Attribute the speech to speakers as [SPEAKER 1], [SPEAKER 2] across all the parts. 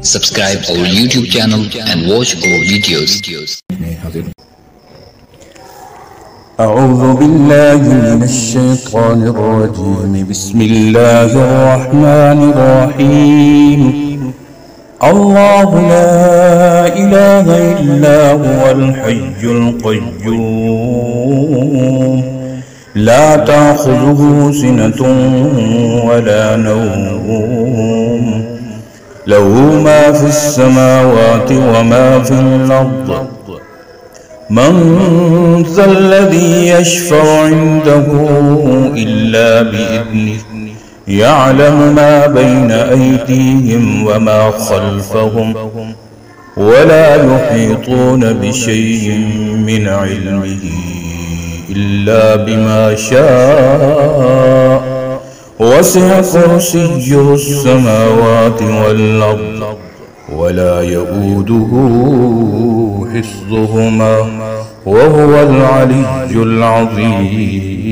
[SPEAKER 1] Subscribe our YouTube channel and watch our videos.
[SPEAKER 2] أعوذ بالله من الشيطان الرجيم. بسم الله الرحمن الرحيم. الله لا إله إلا هو الحي القيوم لا تأخذه سنة ولا نوم له ما في السماوات وما في الأرض من ذا الذي يشفع عنده إلا بإذنه يعلم ما بين أيديهم وما خلفهم ولا يحيطون بشيء من علمه إلا بما شاء وسع كرسيه السماوات والأرض ولا يؤوده حفظهما وهو العلي العظيم.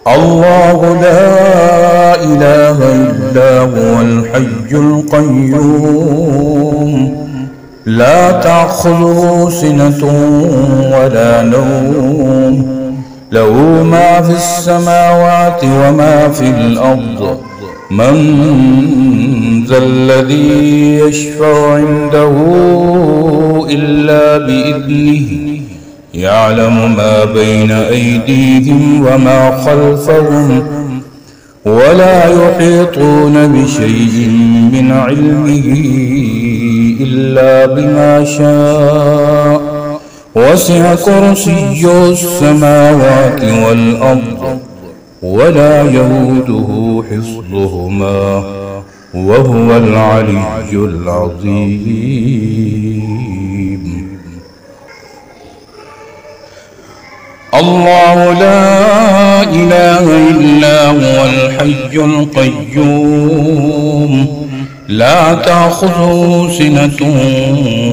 [SPEAKER 2] الله لا إله إلا هو الحي القيوم لا تأخذه سنة ولا نوم له ما في السماوات وما في الأرض من ذا الذي يشفع عنده إلا بإذنه يعلم ما بين أيديهم وما خلفهم ولا يحيطون بشيء من علمه إلا بما شاء وسع كرسيه السماوات والأرض ولا يؤوده حفظهما وهو العلي العظيم. الله لا إله إلا هو الحي القيوم لا تأخذه سنة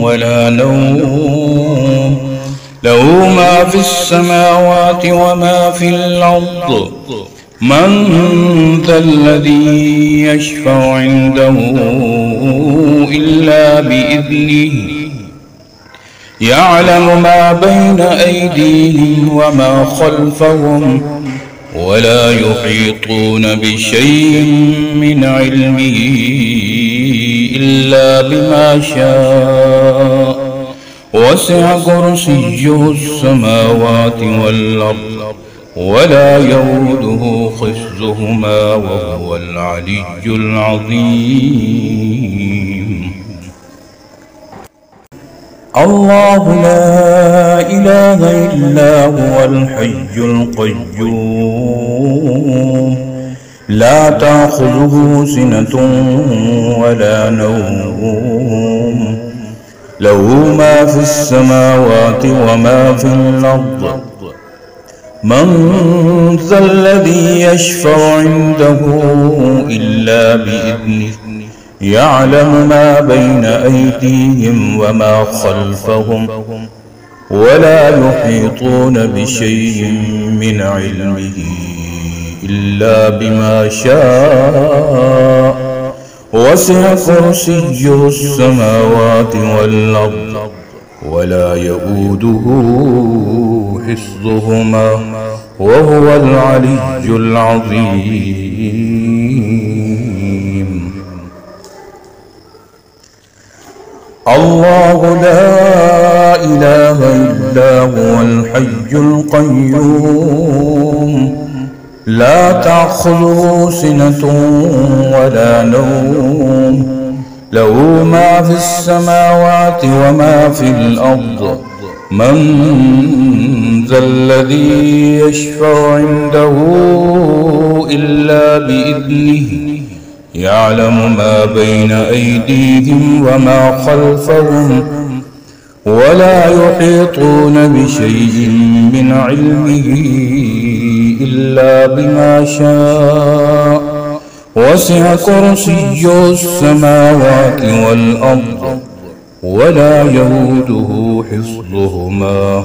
[SPEAKER 2] ولا نوم له ما في السماوات وما في الأرض من ذا الذي يشفع عنده إلا بإذنه يعلم ما بين أيديهم وما خلفهم ولا يحيطون بشيء من علمه إلا بما شاء وسع كرسيه السماوات والأرض ولا يؤوده حفظهما وهو العلي العظيم. الله لا إله إلا هو الحي القيوم لا تأخذه سنة ولا نوم له ما في السماوات وما في الأرض من ذا الذي يشفع عنده إلا بإذنه يعلم ما بين أيديهم وما خلفهم ولا يحيطون بشيء من علمه إلا بما شاء وسع كرسيه السماوات والأرض ولا يؤوده حفظهما وهو العلي العظيم. الله لا إله إلا هو الحي القيوم لا تأخذه سنة ولا نوم له ما في السماوات وما في الأرض من ذا الذي يشفع عنده إلا بإذنه يعلم ما بين أيديهم وما خلفهم ولا يحيطون بشيء من علمه إلا بما شاء وسع كرسيه السماوات والأرض ولا يؤوده حفظهما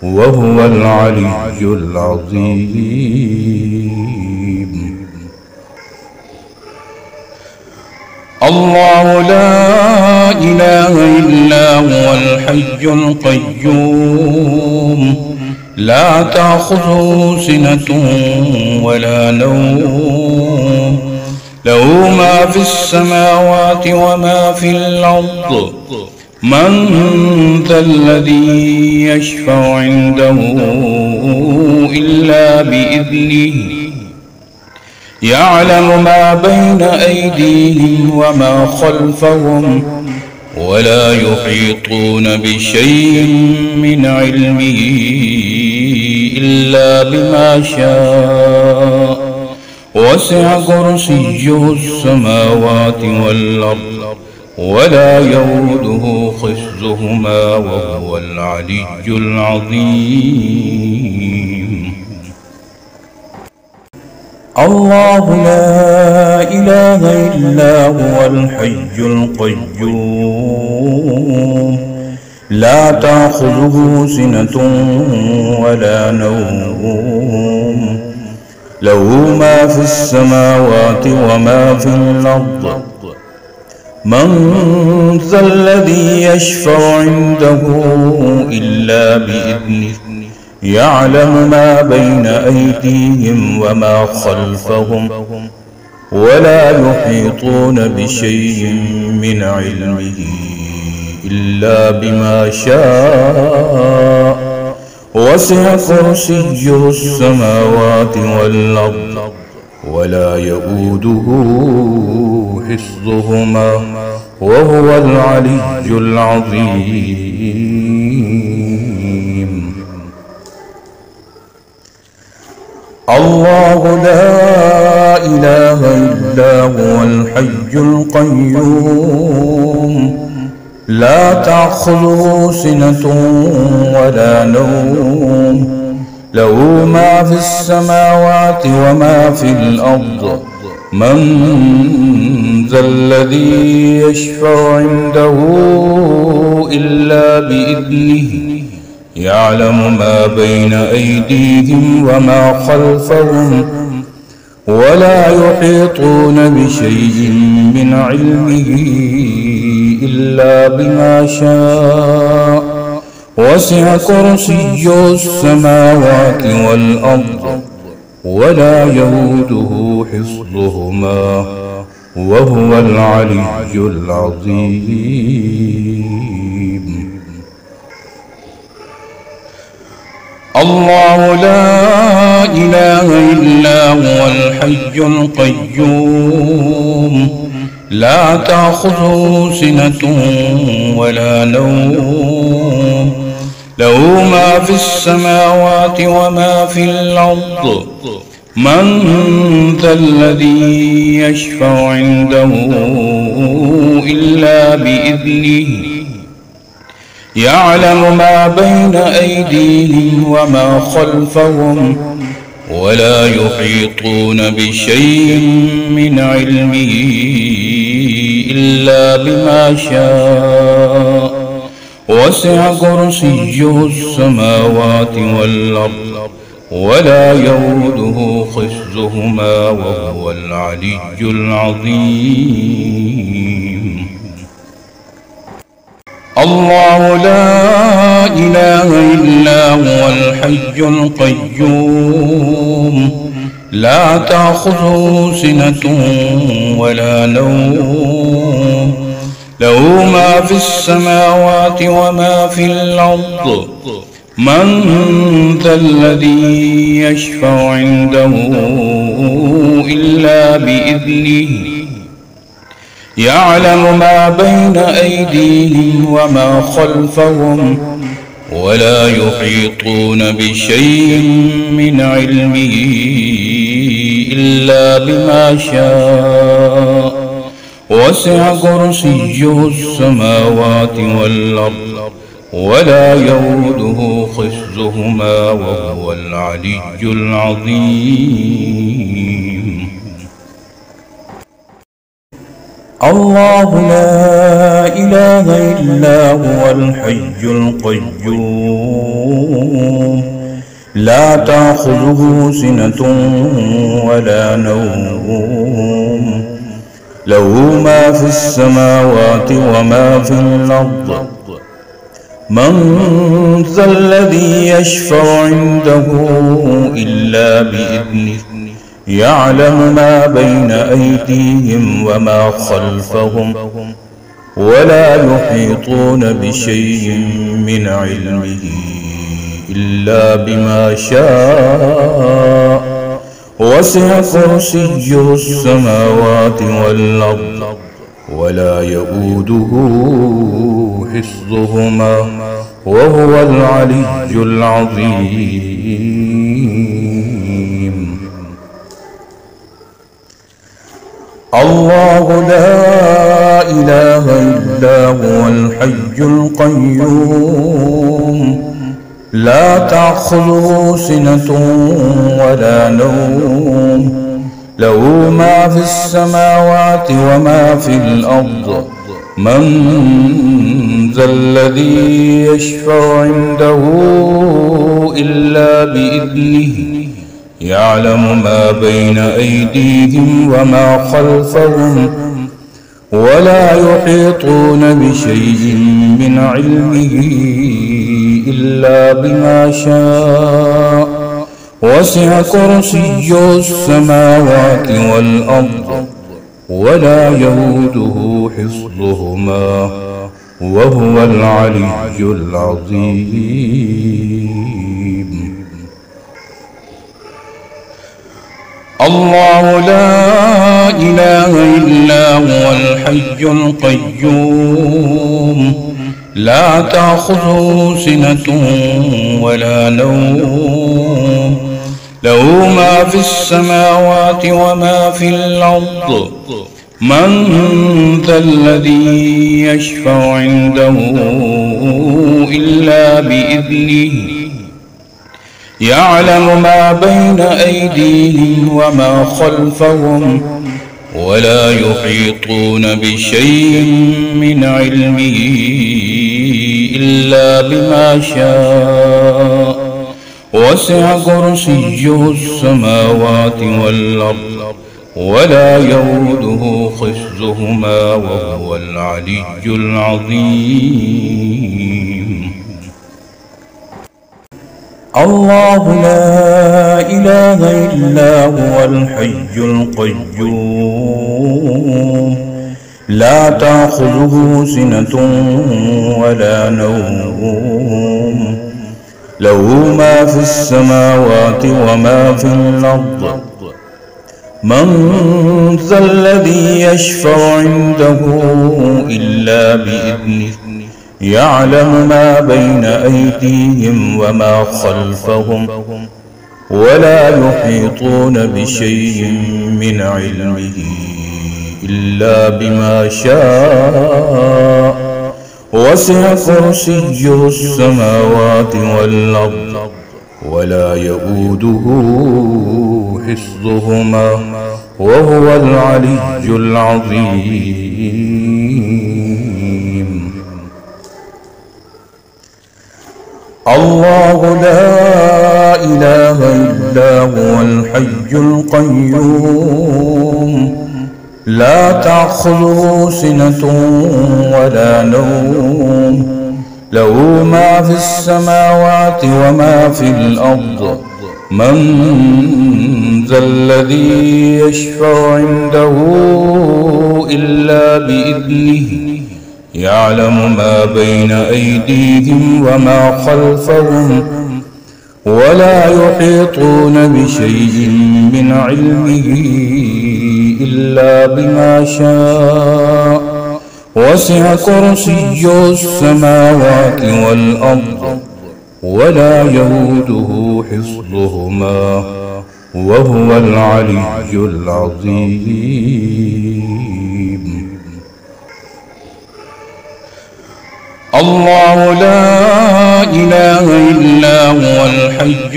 [SPEAKER 2] وهو العلي العظيم. الله لا إله إلا هو الحي القيوم لا تأخذه سنة ولا نوم له ما في السماوات وما في الأرض من ذا الذي يشفع عنده إلا بإذنه يعلم ما بين أيديهم وما خلفهم ولا يحيطون بشيء من علمه إلا بما شاء وسع كرسيه السماوات والأرض ولا يؤوده حفظهما وهو العلي العظيم. الله لا إله إلا هو الحي القيوم لا تأخذه سنة ولا نوم له ما في السماوات وما في الأرض من ذا الذي يشفع عنده إلا بإذنه يعلم ما بين أيديهم وما خلفهم ولا يحيطون بشيء من علمه إلا بما شاء وسع كرسيه السماوات والأرض ولا يؤوده حفظهما وهو العلي العظيم. الله لا إله إلا هو الحي القيوم لا تأخذه سنة ولا نوم له ما في السماوات وما في الأرض من ذا الذي يشفع عنده إلا بإذنه يعلم ما بين أيديهم وما خلفهم ولا يحيطون بشيء من علمه إلا بما شاء وسع كرسيه السماوات والأرض ولا يؤوده حفظهما وهو العلي العظيم. الله لا إله إلا هو الحي القيوم لا تأخذه سنة ولا نوم له ما في السماوات وما في الأرض من ذا الذي يشفع عنده إلا بإذنه يعلم ما بين أيديهم وما خلفهم ولا يحيطون بشيء من علمه إلا بما شاء وسع كرسيه السماوات والأرض ولا يؤوده حفظهما وهو العلي العظيم. الله لا إله إلا هو الحي القيوم لا تأخذه سنة ولا نوم له ما في السماوات وما في الأرض من ذا الذي يشفع عنده إلا بإذنه يعلم ما بين أيديهم وما خلفهم ولا يحيطون بشيء من علمه إلا بما شاء وسع كرسيه السماوات والأرض ولا يؤوده حفظهما وهو العلي العظيم. الله لا إله إلا هو الحي القيوم لا تأخذه سنة ولا نوم له ما في السماوات وما في الأرض من ذا الذي يشفع عنده إلا بإذنه يعلم ما بين أيديهم وما خلفهم ولا يحيطون بشيء من علمه إلا بما شاء وسع كرسيه السماوات والأرض ولا يؤوده حفظهما وهو العلي العظيم. الله لا إله إلا هو الحي القيوم لا تأخذه سنة ولا نوم له ما في السماوات وما في الأرض من ذا الذي يشفع عنده إلا بإذنه يعلم ما بين أيديهم وما خلفهم ولا يحيطون بشيء من علمه إلا بما شاء وسع كرسيه السماوات والأرض ولا يؤوده حفظهما وهو العلي العظيم. الله لا إله إلا هو الحي القيوم لا تأخذه سنة ولا نوم له ما في السماوات وما في الأرض من ذا الذي يشفع عنده إلا بإذنه يعلم ما بين أيديهم وما خلفهم ولا يحيطون بشيء من علمه إلا بما شاء وسع كرسيه السماوات والأرض ولا يؤوده حفظهما وهو العلي العظيم. الله لا إله إلا هو الحي القيوم لا تأخذه سنة ولا نوم له ما في السماوات وما في الأرض من ذا الذي يشفع عنده إلا بإذنه يعلم ما بين أيديهم وما خلفهم ولا يحيطون بشيء من علمه إلا بما شاء وسع كرسيه السماوات والأرض ولا يؤوده حفظهما وهو العلي العظيم. الله لا إله إلا هو الحي القيوم لا تأخذه سنة ولا نوم له ما في السماوات وما في الأرض من ذا الذي يشفع عنده إلا بإذنه يعلم ما بين أيديهم وما خلفهم ولا يحيطون بشيء من علمه إلا بما شاء وسع كرسيه السماوات والأرض ولا يؤوده حفظهما وهو العلي العظيم. الله لا إله إلا هو الحي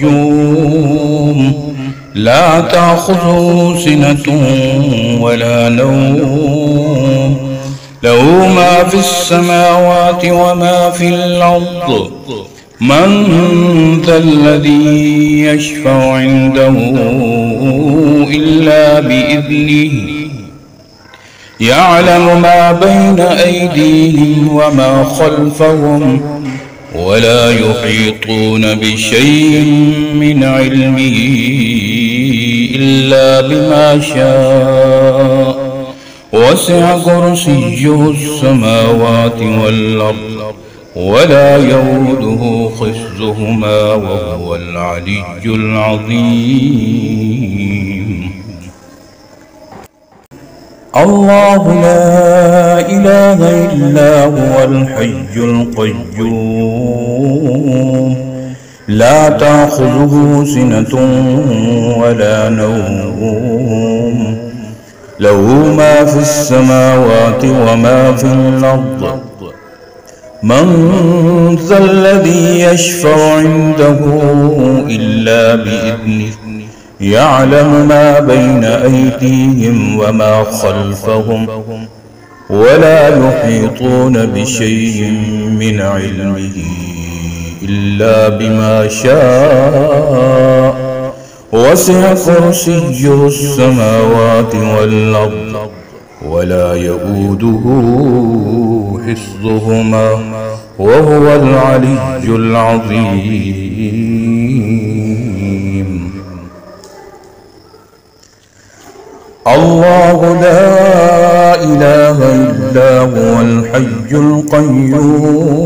[SPEAKER 2] القيوم لا تأخذه سنة ولا نوم له ما في السماوات وما في الأرض من ذا الذي يشفع عنده إلا بإذنه يعلم ما بين أيديهم وما خلفهم ولا يحيطون بشيء من علمه إلا بما شاء وسع كرسيه السماوات والأرض ولا يؤوده حفظهما وهو العلي العظيم. الله لا إله إلا هو الحي القيوم لا تأخذه سنة ولا نوم له ما في السماوات وما في الأرض من ذا الذي يشفع عنده إلا بإذنه يعلم ما بين أيديهم وما خلفهم ولا يحيطون بشيء من علمه إلا بما شاء وسع كرسيه السماوات والأرض ولا يؤوده حفظهما وهو العلي العظيم. الله لا إله إلا هو الحي القيوم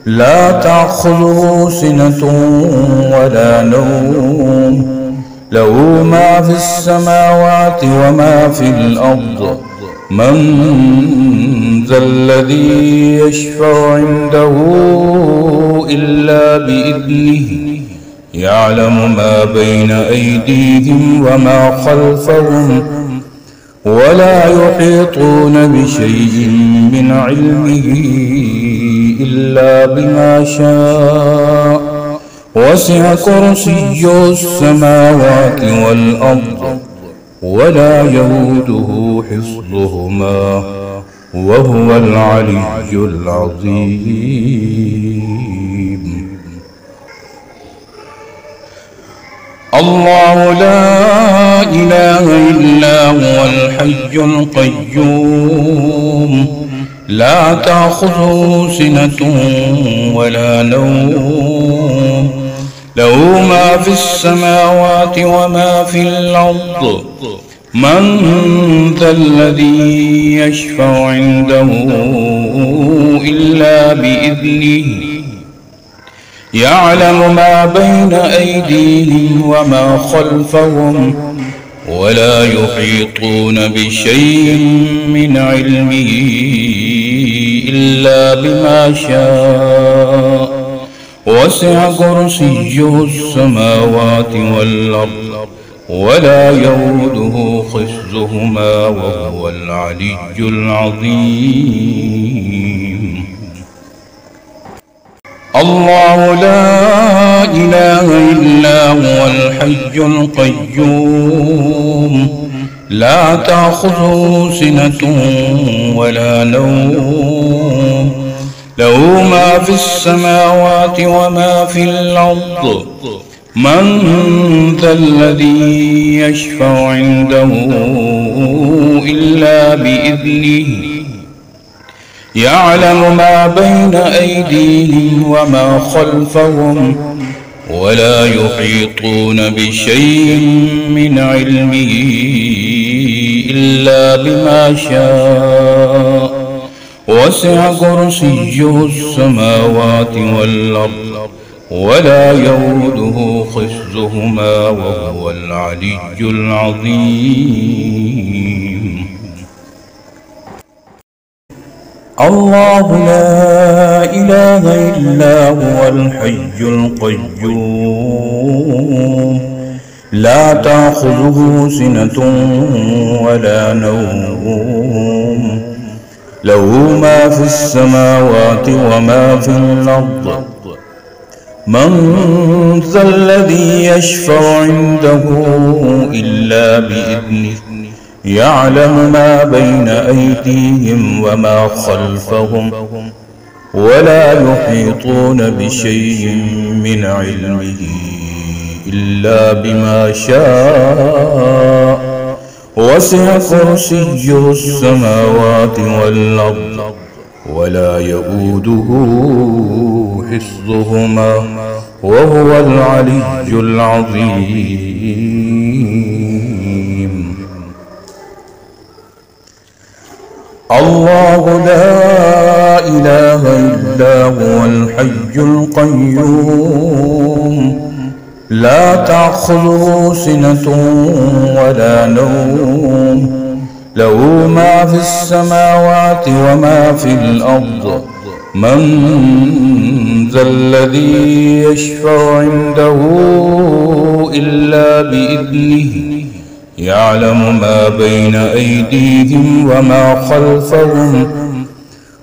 [SPEAKER 2] لا تأخذه سنة ولا نوم له ما في السماوات وما في الأرض من ذا الذي يشفع عنده إلا بإذنه يعلم ما بين أيديهم وما خلفهم ولا يحيطون بشيء من علمه إلا بما شاء وسع كرسيه السماوات والأرض ولا يؤوده حفظهما وهو العلي العظيم. الله لا إله إلا هو الحي القيوم لا تأخذه سنة ولا نوم له ما في السماوات وما في الأرض من ذا الذي يشفع عنده إلا بإذنه يعلم ما بين أيديهم وما خلفهم ولا يحيطون بشيء من علمه إلا بما شاء وسع كرسيه السماوات والأرض ولا يؤوده حفظهما وهو العلي العظيم. الله لا إله إلا هو الحي القيوم لا تأخذه سنة ولا نوم له ما في السماوات وما في الأرض من ذا الذي يشفع عنده إلا بإذنه يعلم ما بين أيديهم وما خلفهم ولا يحيطون بشيء من علمه إلا بما شاء وسع كرسيه السماوات والأرض ولا يؤوده حفظهما وهو العلي العظيم. الله لا إله إلا هو الحي القيوم لا تأخذه سنة ولا نوم له ما في السماوات وما في الأرض من ذا الذي يشفع عنده إلا بإذنه يعلم ما بين أيديهم وما خلفهم ولا يحيطون بشيء من علمه إلا بما شاء وسع كرسيه السماوات والأرض ولا يؤوده حفظهما وهو العلي العظيم. الله لا إله إلا هو الحي القيوم لا تأخذه سنة ولا نوم له ما في السماوات وما في الأرض من ذا الذي يشفع عنده إلا بإذنه يعلم ما بين أيديهم وما خلفهم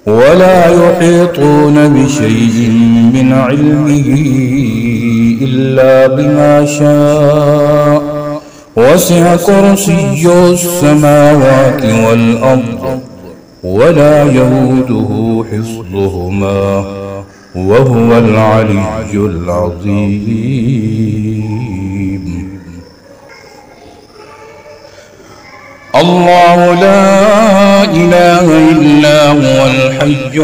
[SPEAKER 2] ولا يحيطون بشيء من علمه إلا بما شاء وسع كرسيه السماوات والأرض ولا يؤوده حفظهما وهو العلي العظيم. الله لا إله إلا هو الحي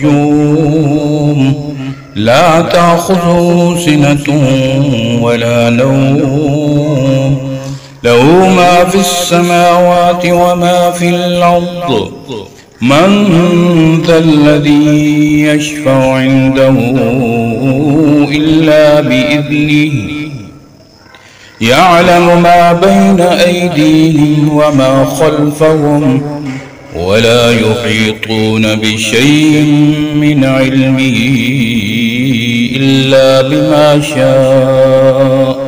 [SPEAKER 2] القيوم لا تأخذه سنة ولا نوم له ما في السماوات وما في الأرض من ذا الذي يشفع عنده إلا بإذنه يعلم ما بين أيديهم وما خلفهم ولا يحيطون بشيء من علمه إلا بما شاء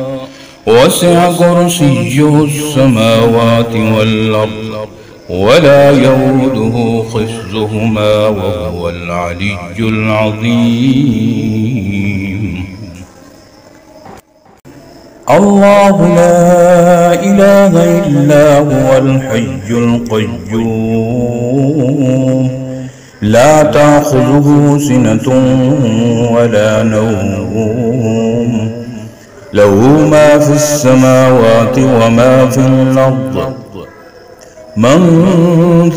[SPEAKER 2] وسع كرسيه السماوات والأرض ولا يؤوده حفظهما وهو العلي العظيم. الله لا إله إلا هو الحي القيوم لا تأخذه سنة ولا نوم له ما في السماوات وما في الأرض من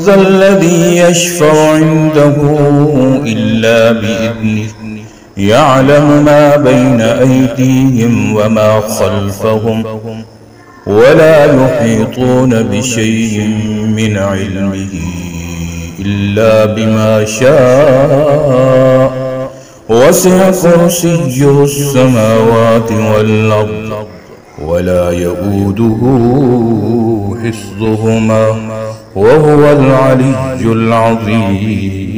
[SPEAKER 2] ذا الذي يشفع عنده إلا بإذنه يعلم ما بين أيديهم وما خلفهم ولا يحيطون بشيء من علمه إلا بما شاء وسع كرسيه السماوات والأرض ولا يؤوده حفظهما وهو العلي العظيم.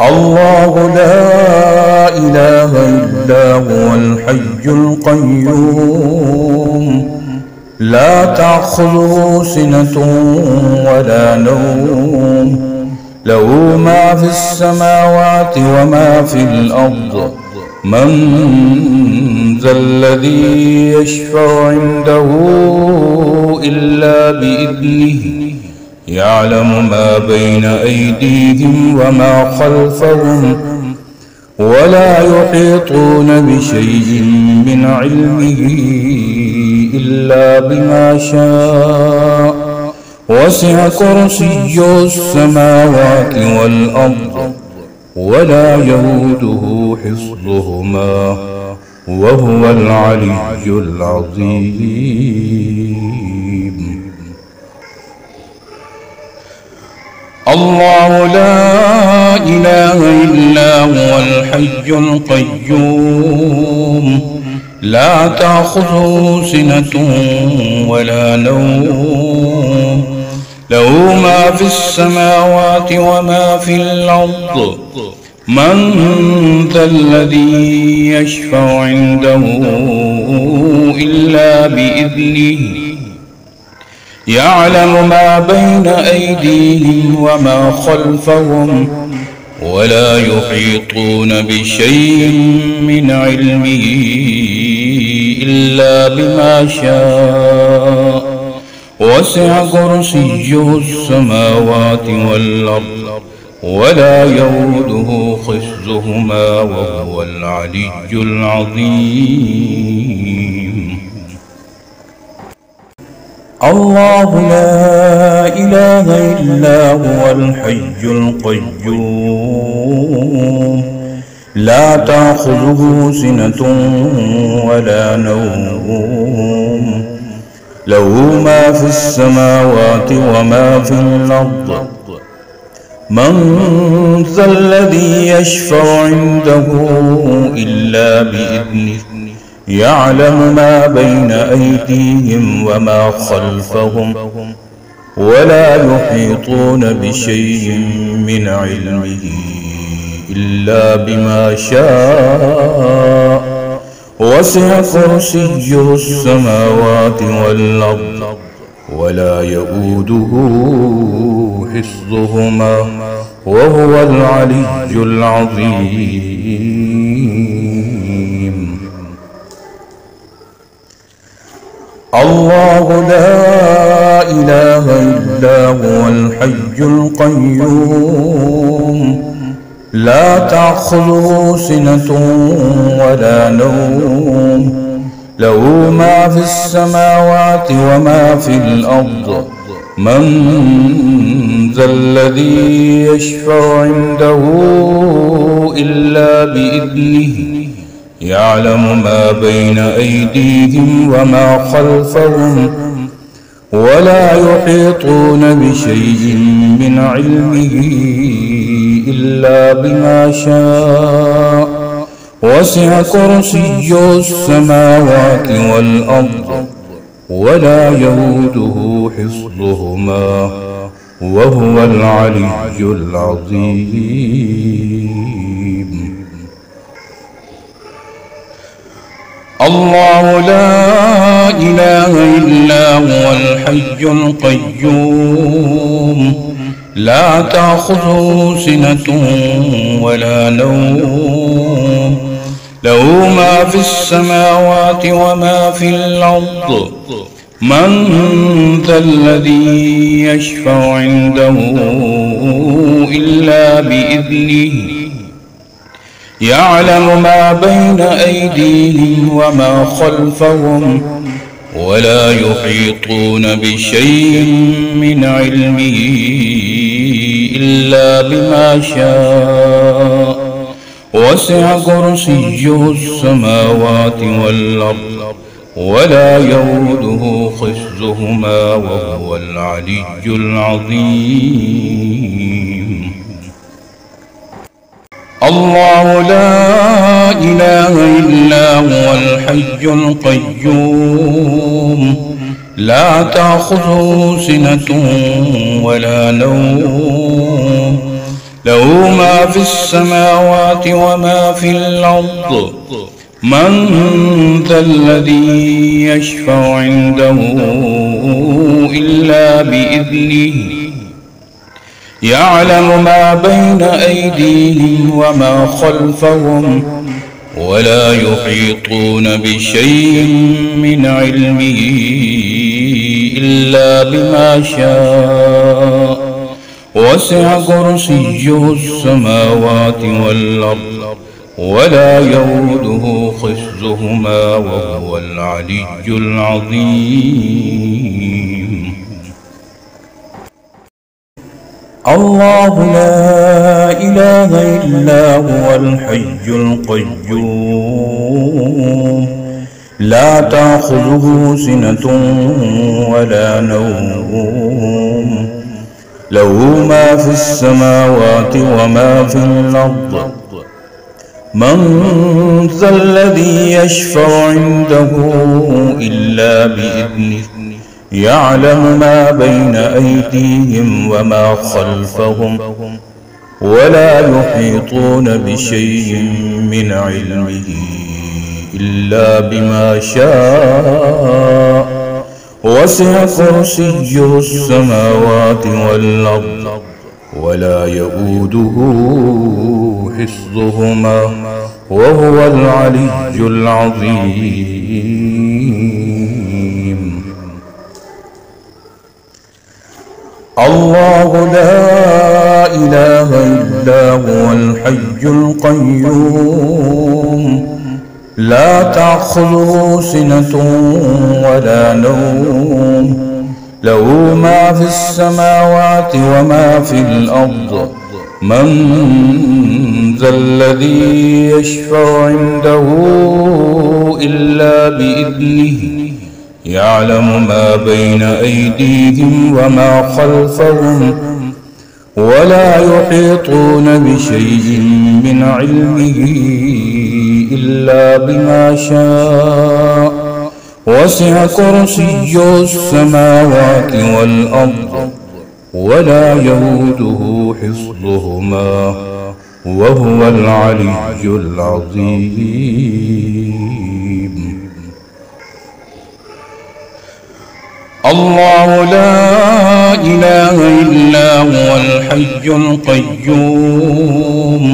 [SPEAKER 2] الله لا إله إلا هو الحي القيوم لا تأخذه سنة ولا نوم له ما في السماوات وما في الأرض من ذا الذي يشفع عنده إلا بإذنه يعلم ما بين أيديهم وما خلفهم ولا يحيطون بشيء من علمه إلا بما شاء وسع كرسيه السماوات والأرض ولا يؤوده حفظهما وهو العلي العظيم. الله لا إله إلا هو الحي القيوم لا تأخذه سنة ولا نوم له ما في السماوات وما في الأرض من ذا الذي يشفع عنده إلا بإذنه يعلم ما بين أيديهم وما خلفهم ولا يحيطون بشيء من علمه إلا بما شاء وسع كرسيه السماوات والأرض ولا يؤوده حفظهما وهو العلي العظيم. الله لا إله إلا هو الحي القيوم لا تأخذه سنة ولا نوم له ما في السماوات وما في الأرض من ذا الذي يشفع عنده إلا بإذنه يعلم ما بين أيديهم وما خلفهم ولا يحيطون بشيء من علمه إلا بما شاء وسع كرسيه السماوات والأرض ولا يؤوده حفظهما وهو العلي العظيم. الله لا إله إلا هو الحي القيوم لا تأخذه سنة ولا نوم له ما في السماوات وما في الأرض من ذا الذي يشفع عنده إلا بإذنه يعلم ما بين أيديهم وما خلفهم ولا يحيطون بشيء من علمه إلا بما شاء وسع كرسيه السماوات والأرض ولا يؤوده حفظهما وهو العلي العظيم. الله لا إله إلا هو الحي القيوم لا تأخذه سنة ولا نوم له ما في السماوات وما في الأرض من ذا الذي يشفع عنده إلا بإذنه يعلم ما بين أيديهم وما خلفهم ولا يحيطون بشيء من علمه إلا بما شاء وسع كرسيه السماوات والأرض ولا يؤوده حفظهما وهو العلي العظيم. الله لا إله إلا هو الحي القيوم لا تأخذه سنة ولا نوم له ما في السماوات وما في الأرض من ذا الذي يشفع عنده إلا بإذنه يعلم ما بين أيديهم وما خلفهم ولا يحيطون بشيء من علمه إلا بما شاء وسع كرسيه السماوات والأرض ولا يؤوده حفظهما وهو العلي العظيم. الله لا إله إلا هو الحي القيوم لا تأخذه سنة ولا نوم له ما في السماوات وما في الأرض من ذا الذي يشفع عنده إلا بإذنه يعلم ما بين أيديهم وما خلفهم ولا يحيطون بشيء من علمه إلا بما شاء وسع كرسيه السماوات والأرض ولا يؤوده حفظهما وهو العلي العظيم. الله لا إله إلا هو الحي القيوم لا تأخذه سنة ولا نوم له ما في السماوات وما في الأرض من ذا الذي يشفع عنده إلا بإذنه يعلم ما بين أيديهم وما خلفهم ولا يحيطون بشيء من علمه إلا بما شاء وسع كرسيه السماوات والأرض ولا يؤوده حفظهما وهو العلي العظيم. الله لا إله إلا هو الحي القيوم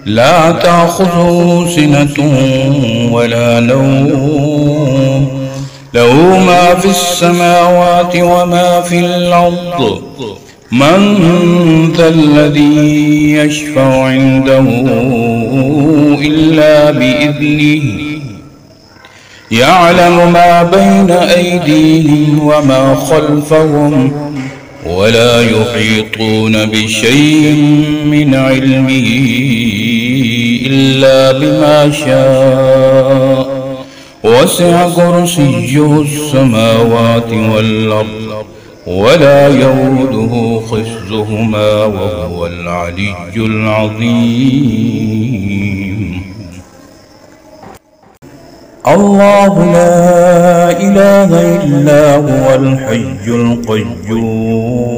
[SPEAKER 2] لا تأخذه سنة ولا نوم له ما في السماوات وما في الأرض من ذا الذي يشفع عنده إلا بإذنه يعلم ما بين أيديهم وما خلفهم ولا يحيطون بشيء من علمه إلا بما شاء وسع كرسيه السماوات والأرض ولا يؤوده حفظهما وهو العلي العظيم. الله لا إله إلا هو الحي القيوم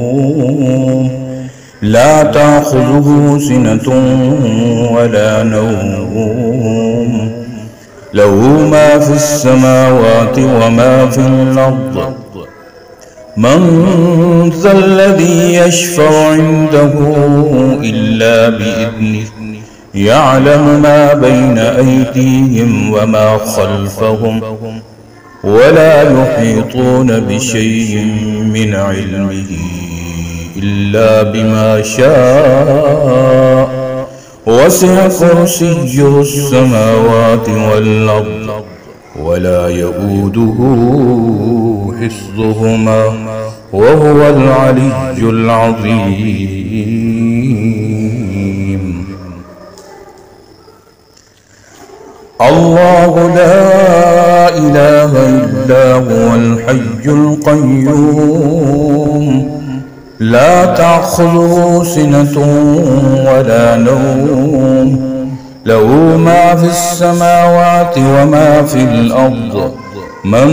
[SPEAKER 2] لا تأخذه سنة ولا نوم له ما في السماوات وما في الأرض من ذا الذي يشفع عنده إلا بإذنه يعلم ما بين أيديهم وما خلفهم ولا يحيطون بشيء من علمه إلا بما شاء وسع كرسيه السماوات والأرض ولا يؤوده حفظهما وهو العلي العظيم. الله لا إله إلا هو الحي القيوم لا تأخذه سنة ولا نوم له ما في السماوات وما في الأرض من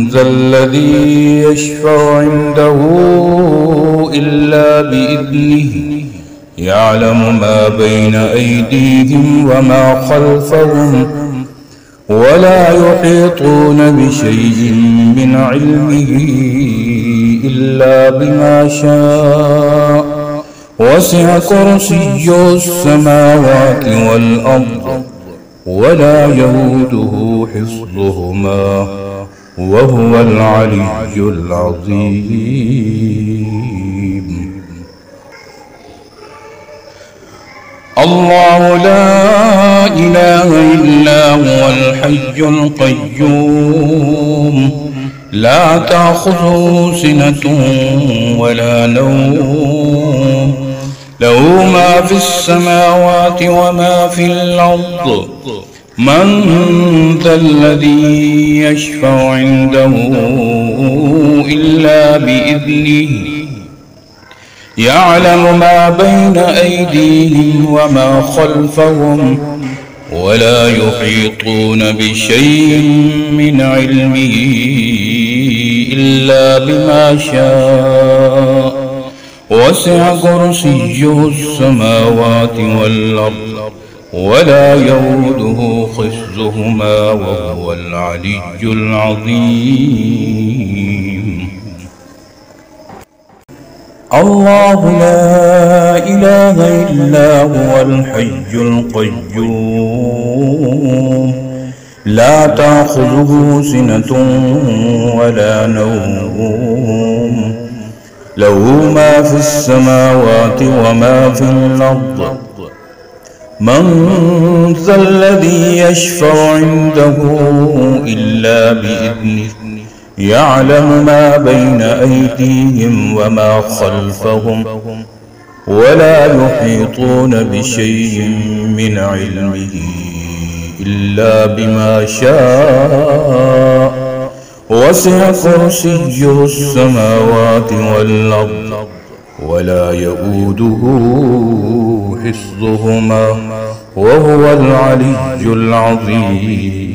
[SPEAKER 2] ذا الذي يشفع عنده إلا بإذنه يعلم ما بين أيديهم وما خلفهم ولا يحيطون بشيء من علمه إلا بما شاء وسع كرسيه السماوات والأرض ولا يؤوده حفظهما وهو العلي العظيم. الله لا إله إلا هو الحي القيوم لا تأخذه سنة ولا نوم له ما في السماوات وما في الأرض من ذا الذي يشفع عنده إلا بإذنه يعلم ما بين أيديهم وما خلفهم ولا يحيطون بشيء من علمه إلا بما شاء وسع كرسيه السماوات والأرض ولا يؤوده حفظهما وهو العلي العظيم. الله لا إله إلا هو الحي القيوم لا تأخذه سنة ولا نوم له ما في السماوات وما في الأرض من ذا الذي يشفع عنده إلا بإذنه يعلم ما بين أيديهم وما خلفهم ولا يحيطون بشيء من علمه إلا بما شاء وسع كرسيه السماوات والأرض ولا يؤوده حفظهما وهو العلي العظيم.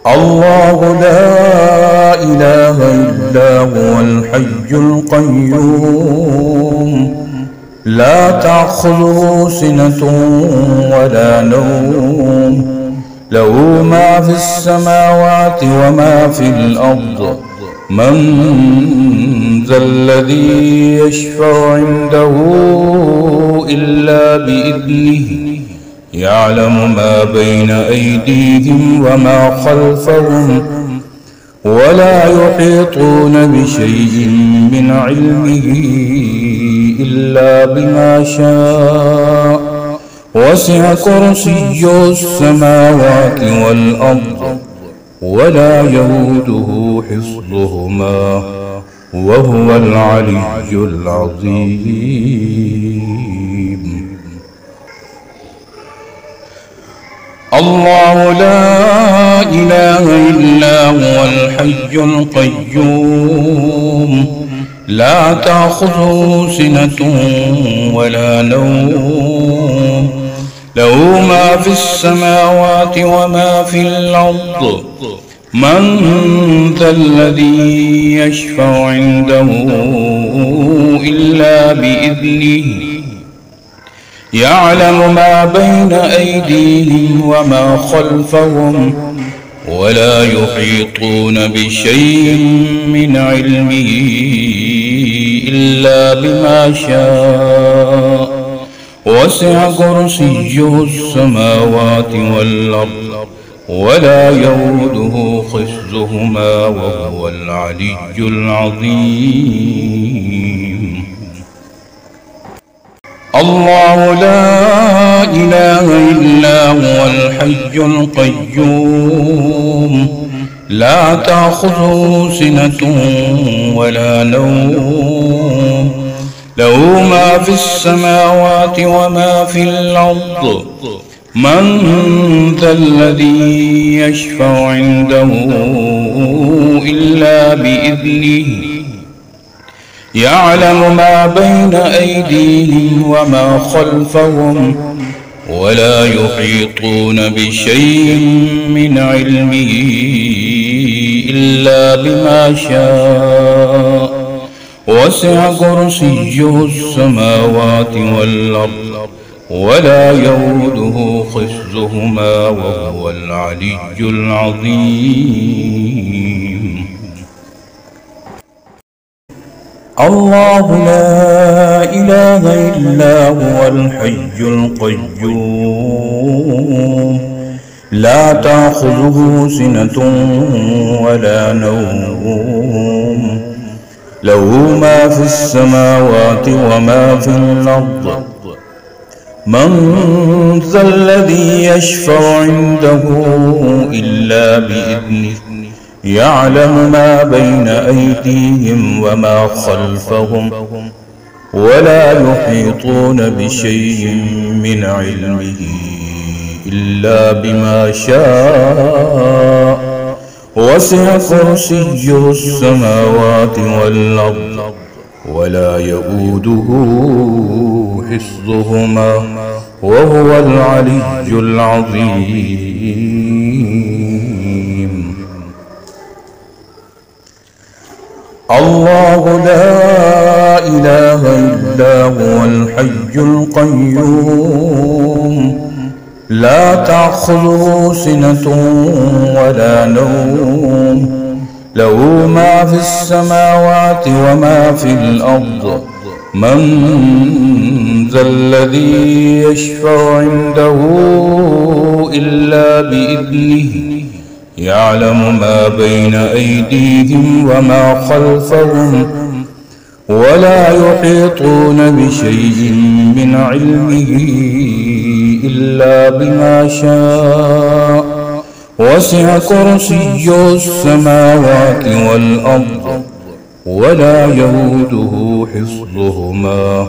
[SPEAKER 2] الله لا إله إلا هو الحي القيوم لا تأخذه سنة ولا نوم له ما في السماوات وما في الأرض من ذا الذي يشفع عنده إلا بإذنه يعلم ما بين أيديهم وما خلفهم ولا يحيطون بشيء من علمه إلا بما شاء وسع كرسيه السماوات والأرض ولا يؤوده حفظهما وهو العلي العظيم. الله لا إله إلا هو الحي القيوم لا تأخذه سنة ولا نوم له ما في السماوات وما في الأرض من ذا الذي يشفع عنده إلا بإذنه يعلم ما بين أيديهم وما خلفهم ولا يحيطون بشيء من علمه إلا بما شاء وسع كرسيه السماوات والأرض ولا يؤوده حفظهما وهو العلي العظيم. الله لا إله إلا هو الحي القيوم لا تأخذه سنة ولا نوم له ما في السماوات وما في الأرض من ذا الذي يشفع عنده إلا بإذنه يعلم ما بين أيديهم وما خلفهم ولا يحيطون بشيء من علمه إلا بما شاء وسع كرسيه السماوات والأرض ولا يؤوده حفظهما وهو العلي العظيم. الله لا إله إلا هو الحي القيوم لا تأخذه سنة ولا نوم له ما في السماوات وما في الأرض من ذا الذي يشفع عنده إلا بإذنه يعلم ما بين أيديهم وما خلفهم ولا يحيطون بشيء من علمه إلا بما شاء وسع كرسيه السماوات والأرض ولا يؤوده حفظهما وهو العلي العظيم. الله لا إله إلا هو الحي القيوم لا تأخذه سنة ولا نوم له ما في السماوات وما في الأرض من ذا الذي يشفع عنده إلا بإذنه يعلم ما بين أيديهم وما خلفهم ولا يحيطون بشيء من علمه إلا بما شاء وسع كرسيه السماوات والأرض ولا يؤوده حفظهما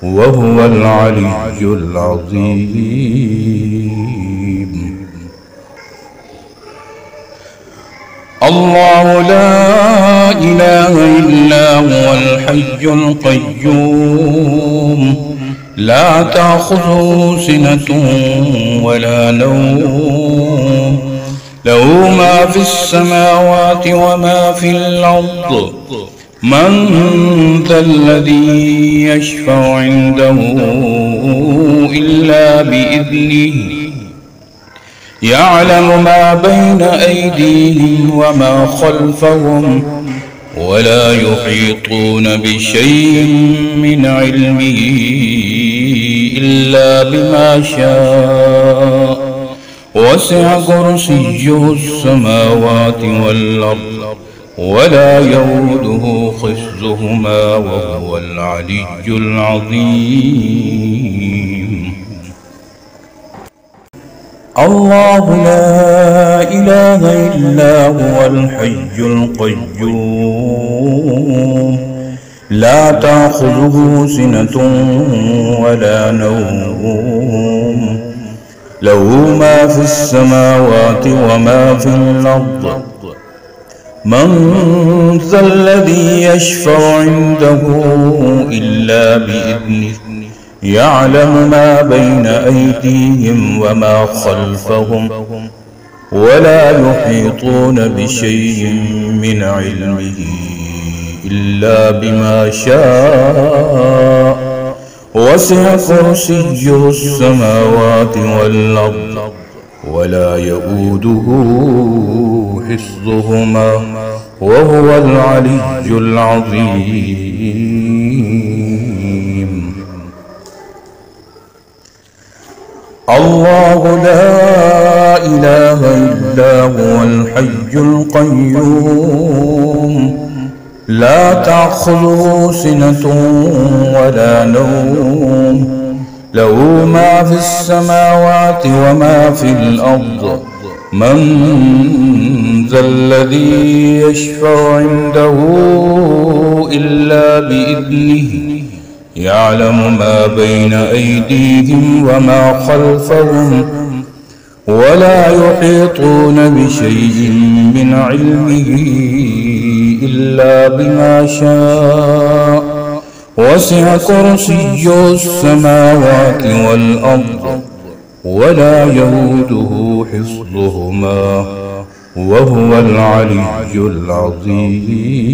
[SPEAKER 2] وهو العلي العظيم. الله لا إله إلا هو الحي القيوم لا تأخذه سنة ولا نوم له ما في السماوات وما في الأرض من ذا الذي يشفع عنده إلا بإذنه يعلم ما بين أيديهم وما خلفهم ولا يحيطون بشيء من علمه إلا بما شاء وسع كرسيه السماوات والأرض ولا يؤوده حفظهما وهو العلي العظيم. الله لا إله إلا هو الحي القيوم لا تأخذه سنة ولا نوم له ما في السماوات وما في الأرض من ذا الذي يشفع عنده إلا بإذنه يعلم ما بين أيديهم وما خلفهم ولا يحيطون بشيء من علمه إلا بما شاء وسع كرسيه السماوات والأرض ولا يؤوده حفظهما وهو العلي العظيم. الله لا إله إلا هو الحي القيوم لا تأخذه سنة ولا نوم له ما في السماوات وما في الأرض من ذا الذي يشفع عنده إلا بإذنه يعلم ما بين أيديهم وما خلفهم ولا يحيطون بشيء من علمه إلا بما شاء وسع كرسيه السماوات والأرض ولا يؤوده حفظهما وهو العلي العظيم.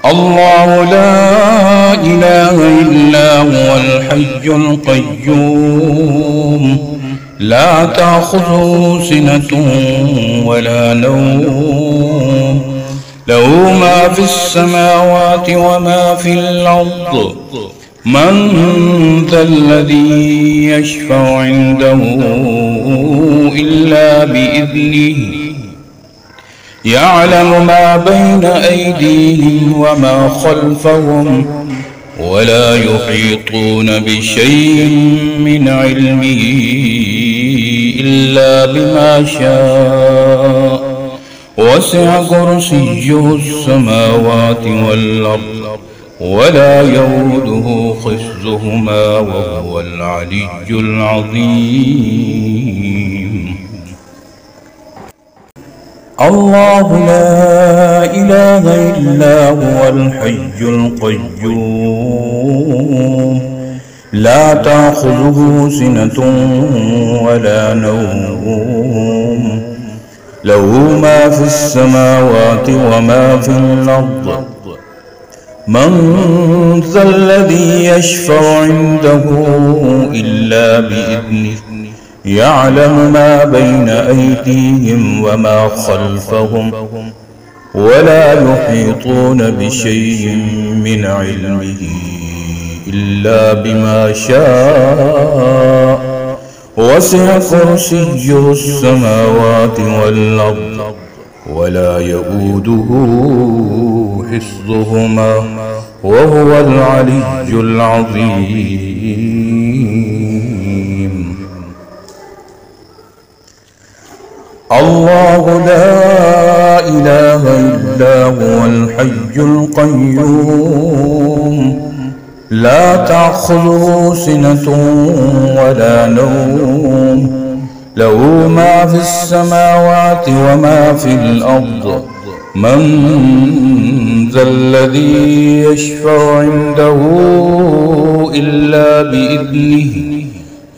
[SPEAKER 2] الله لا إله إلا هو الحي القيوم لا تأخذه سنة ولا نوم له ما في السماوات وما في الأرض من ذا الذي يشفع عنده إلا بإذنه يعلم ما بين أيديهم وما خلفهم ولا يحيطون بشيء من علمه إلا بما شاء وسع كرسيه السماوات والأرض ولا يؤوده حفظهما وهو العلي العظيم. الله لا إله إلا هو الحي القيوم لا تأخذه سنة ولا نوم له ما في السماوات وما في الأرض من ذا الذي يشفع عنده إلا بإذنه يعلم ما بين أيديهم وما خلفهم ولا يحيطون بشيء من علمه إلا بما شاء وسع كرسيه السماوات والأرض ولا يؤوده حفظهما وهو العلي العظيم. الله لا إله إلا هو الحي القيوم لا تأخذه سنة ولا نوم له ما في السماوات وما في الأرض من ذا الذي يشفع عنده إلا بإذنه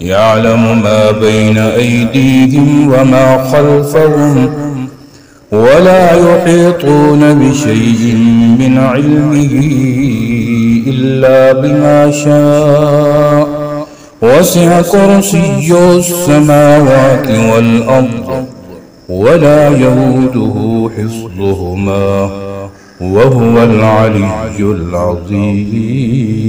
[SPEAKER 2] يعلم ما بين أيديهم وما خلفهم ولا يحيطون بشيء من علمه إلا بما شاء وسع كرسيه السماوات والأرض ولا يؤوده حفظهما وهو العلي العظيم.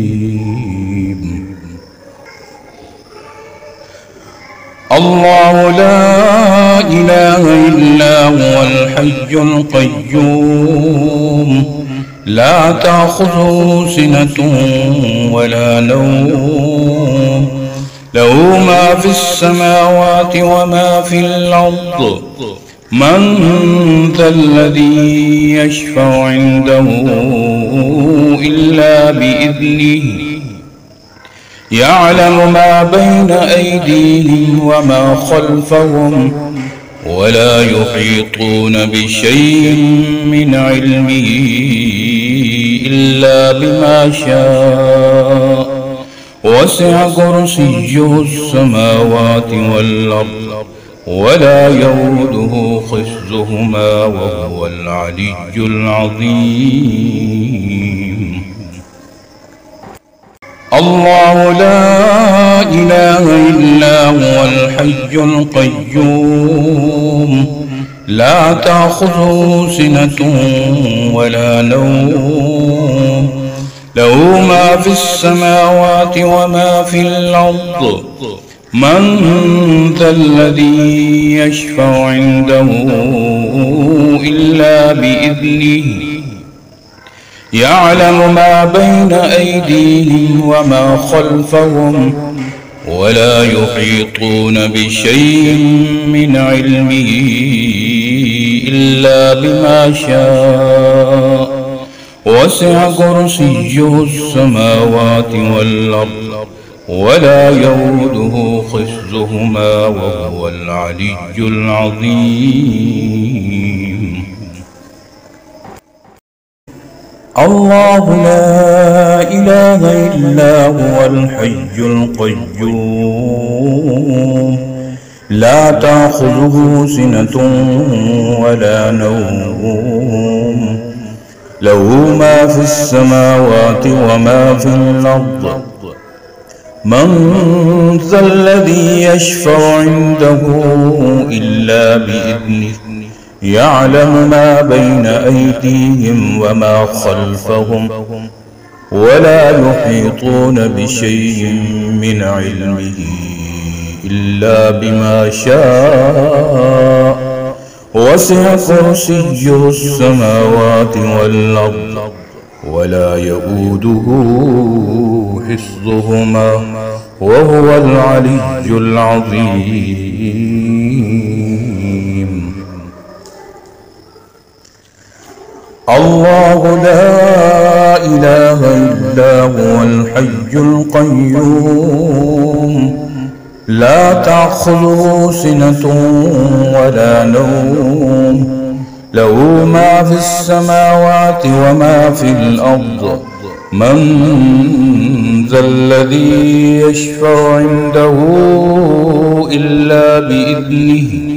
[SPEAKER 2] الله لا إله إلا هو الحي القيوم لا تأخذه سنة ولا نوم له ما في السماوات وما في الأرض من ذا الذي يشفع عنده إلا بإذنه يعلم ما بين أيديهم وما خلفهم ولا يحيطون بشيء من علمه إلا بما شاء وسع كرسيه السماوات والأرض ولا يؤوده حفظهما وهو العلي العظيم. الله لا إله إلا هو الحي القيوم لا تأخذه سنة ولا نوم له ما في السماوات وما في الأرض من ذا الذي يشفع عنده إلا بإذنه يعلم ما بين أيديهم وما خلفهم ولا يحيطون بشيء من علمه إلا بما شاء وسع كرسيه السماوات والأرض ولا يؤوده حفظهما وهو العلي العظيم. الله لا إله إلا هو الحي القيوم لا تأخذه سنة ولا نوم له ما في السماوات وما في الأرض من ذا الذي يشفع عنده إلا بإذنه يعلم ما بين أيديهم وما خلفهم ولا يحيطون بشيء من علمه إلا بما شاء وسع كرسيه السماوات والأرض ولا يؤوده حفظهما وهو العلي العظيم. الله لا إله إلا هو الحي القيوم لا تأخذه سنة ولا نوم له ما في السماوات وما في الأرض من ذا الذي يشفع عنده إلا بإذنه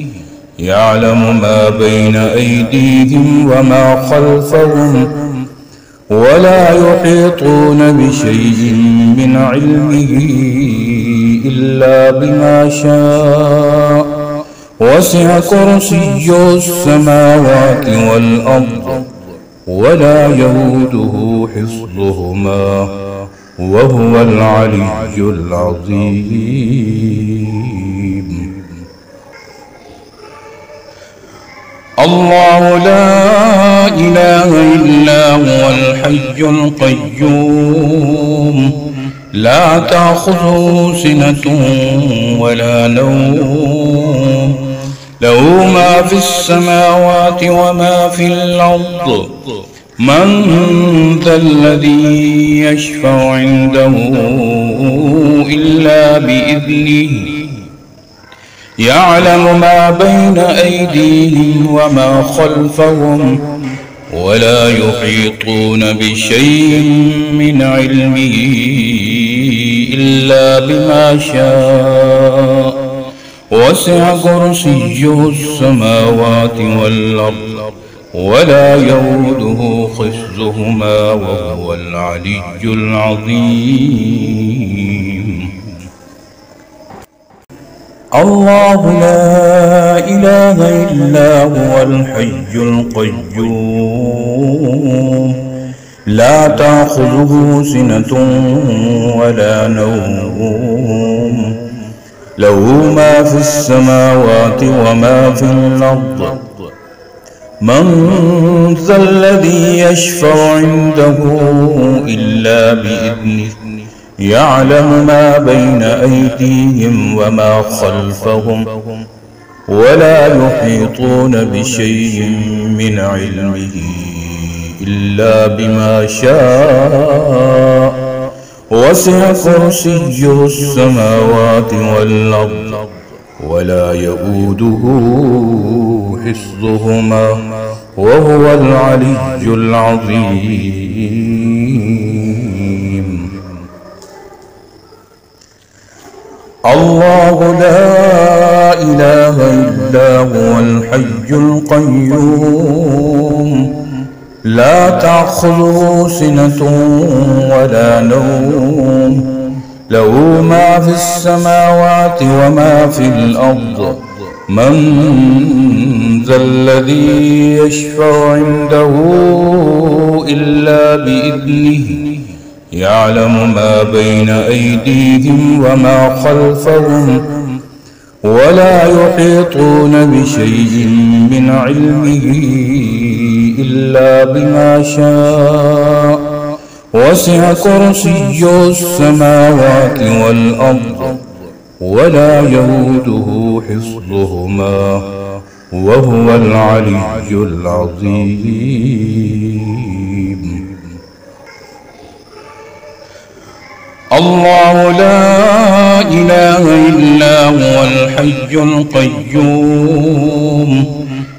[SPEAKER 2] يعلم ما بين أيديهم وما خلفهم ولا يحيطون بشيء من علمه إلا بما شاء وسع كرسيه السماوات والأرض ولا يؤوده حفظهما وهو العلي العظيم. الله لا إله إلا هو الحي القيوم لا تأخذه سنة ولا نوم له ما في السماوات وما في الأرض من ذا الذي يشفع عنده إلا بإذنه يعلم ما بين أيديهم وما خلفهم ولا يحيطون بشيء من علمه إلا بما شاء وسع كرسيه السماوات والأرض ولا يؤوده حفظهما وهو العلي العظيم. الله لا إله إلا هو الحي القيوم لا تأخذه سنة ولا نوم له ما في السماوات وما في الأرض من ذا الذي يشفع عنده إلا بإذنه يعلم ما بين أيديهم وما خلفهم ولا يحيطون بشيء من علمه إلا بما شاء وسع كرسيه السماوات والأرض ولا يؤوده حفظهما وهو العلي العظيم. الله لا إله إلا هو الحي القيوم لا تأخذه سنة ولا نوم له ما في السماوات وما في الأرض من ذا الذي يشفع عنده إلا بإذنه يعلم ما بين أيديهم وما خلفهم ولا يحيطون بشيء من علمه إلا بما شاء وسع كرسيه السماوات والأرض ولا يؤوده حفظهما وهو العلي العظيم. الله لا إله إلا هو الحي القيوم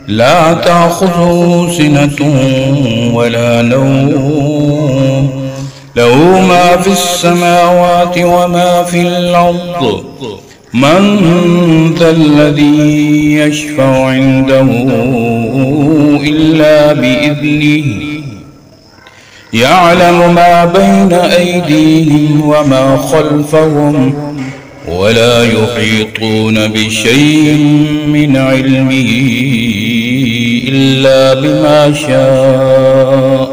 [SPEAKER 2] لا تأخذه سنة ولا نوم له ما في السماوات وما في الأرض من ذا الذي يشفع عنده إلا بإذنه يعلم ما بين أيديهم وما خلفهم ولا يحيطون بشيء من علمه إلا بما شاء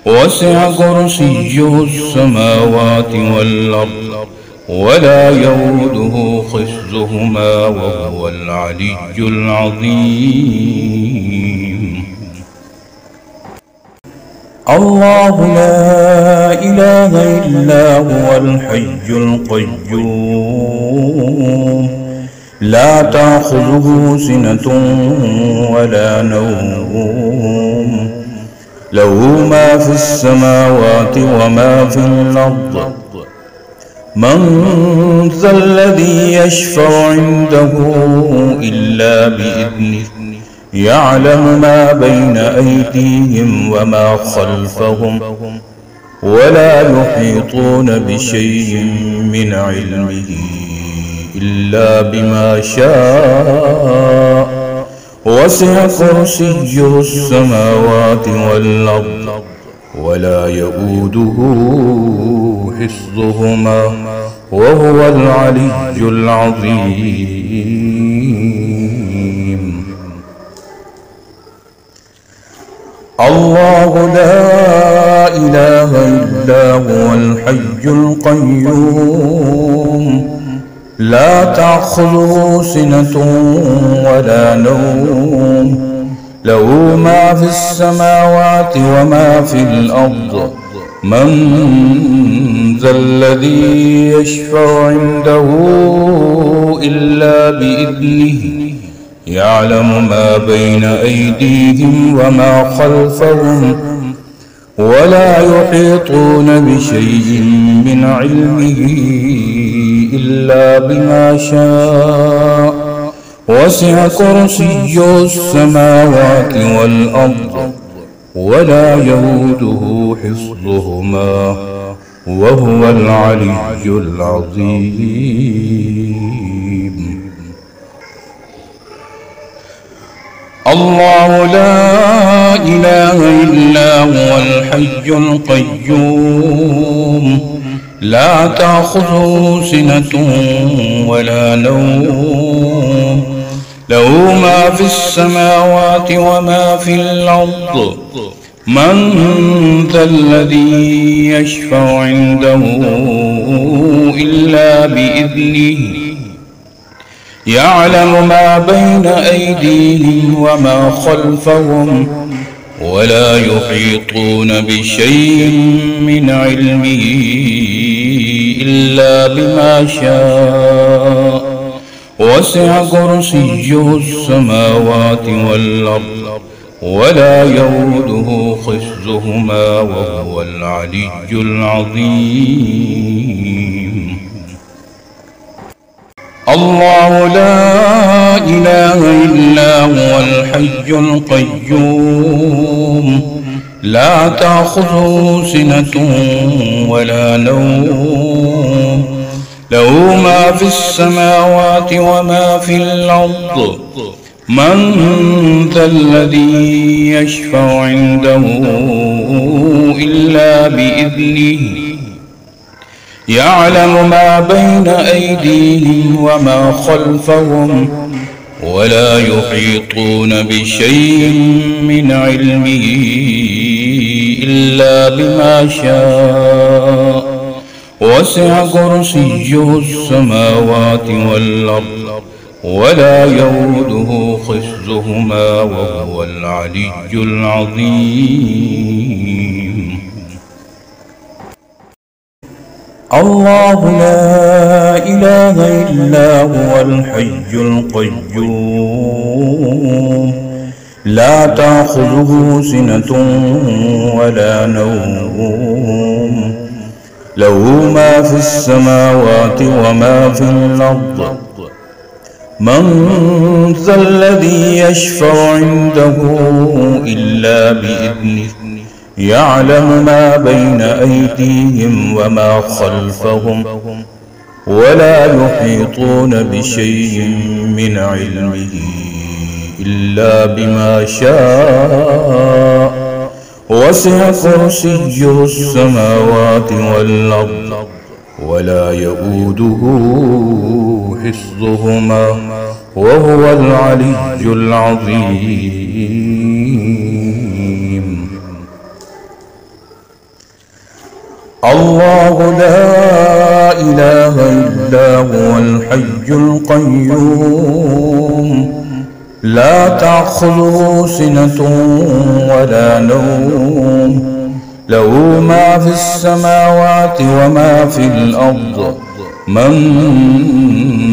[SPEAKER 2] وسع كرسيه السماوات والأرض ولا يؤوده حفظهما وهو العلي العظيم. الله لا إله إلا هو الحي القيوم لا تأخذه سنة ولا نوم له ما في السماوات وما في الأرض من ذا الذي يشفع عنده إلا بإذنه يعلم ما بين أيديهم وما خلفهم ولا يحيطون بشيء من علمه إلا بما شاء وسع كرسيه السماوات والأرض ولا يؤوده حفظهما وهو العلي العظيم. الله لا إله إلا هو الحي القيوم لا تأخذه سنة ولا نوم له ما في السماوات وما في الأرض من ذا الذي يشفع عنده إلا بإذنه يعلم ما بين أيديهم وما خلفهم ولا يحيطون بشيء من علمه إلا بما شاء وسع كرسيه السماوات والأرض ولا يؤوده حفظهما وهو العلي العظيم. الله لا إله إلا هو الحي القيوم لا تأخذه سنة ولا نوم له ما في السماوات وما في الأرض من ذا الذي يشفع عنده إلا بإذنه يعلم ما بين أيديهم وما خلفهم ولا يحيطون بشيء من علمه إلا بما شاء وسع كرسيه السماوات والأرض ولا يؤوده حفظهما وهو العلي العظيم. الله لا إله إلا هو الحي القيوم لا تأخذه سنة ولا نوم له ما في السماوات وما في الأرض من ذا الذي يشفع عنده إلا بإذنه يعلم ما بين أيديهم وما خلفهم ولا يحيطون بشيء من علمه إلا بما شاء وسع كرسيه السماوات والأرض ولا يؤوده حفظهما وهو العلي العظيم. الله لا إله إلا هو الحي القيوم لا تأخذه سنة ولا نوم له ما في السماوات وما في الأرض من ذا الذي يشفع عنده إلا بإذنه يعلم ما بين أيديهم وما خلفهم ولا يحيطون بشيء من علمه إلا بما شاء وسع كرسيه السماوات والأرض ولا يؤوده حفظهما وهو العلي العظيم. الله لا إله إلا هو الحي القيوم لا تأخذه سنة ولا نوم له ما في السماوات وما في الأرض من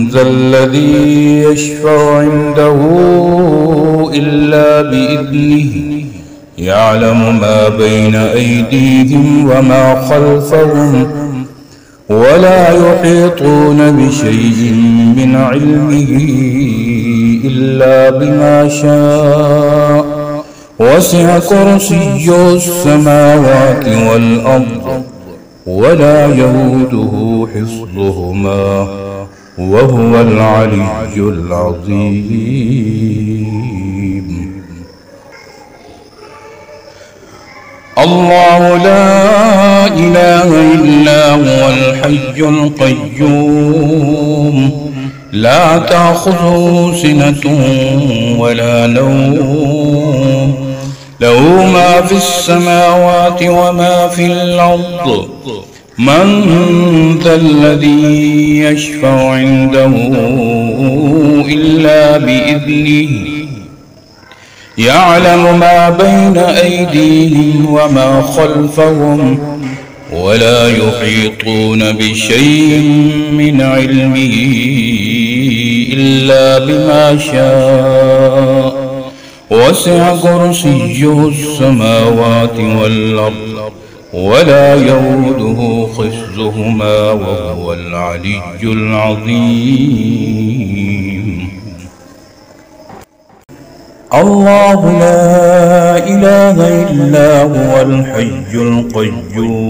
[SPEAKER 2] ذا الذي يشفع عنده إلا بإذنه يعلم ما بين أيديهم وما خلفهم ولا يحيطون بشيء من علمه إلا بما شاء وسع كرسيه السماوات والأرض ولا يؤوده حفظهما وهو العلي العظيم. الله لا إله إلا هو الحي القيوم لا تأخذه سنة ولا نوم له ما في السماوات وما في الأرض من ذا الذي يشفع عنده إلا بإذنه يعلم ما بين أيديهم وما خلفهم ولا يحيطون بشيء من علمه إلا بما شاء وسع كرسيه السماوات والأرض ولا يؤوده حفظهما وهو العلي العظيم. الله لا إله إلا هو الحي القيوم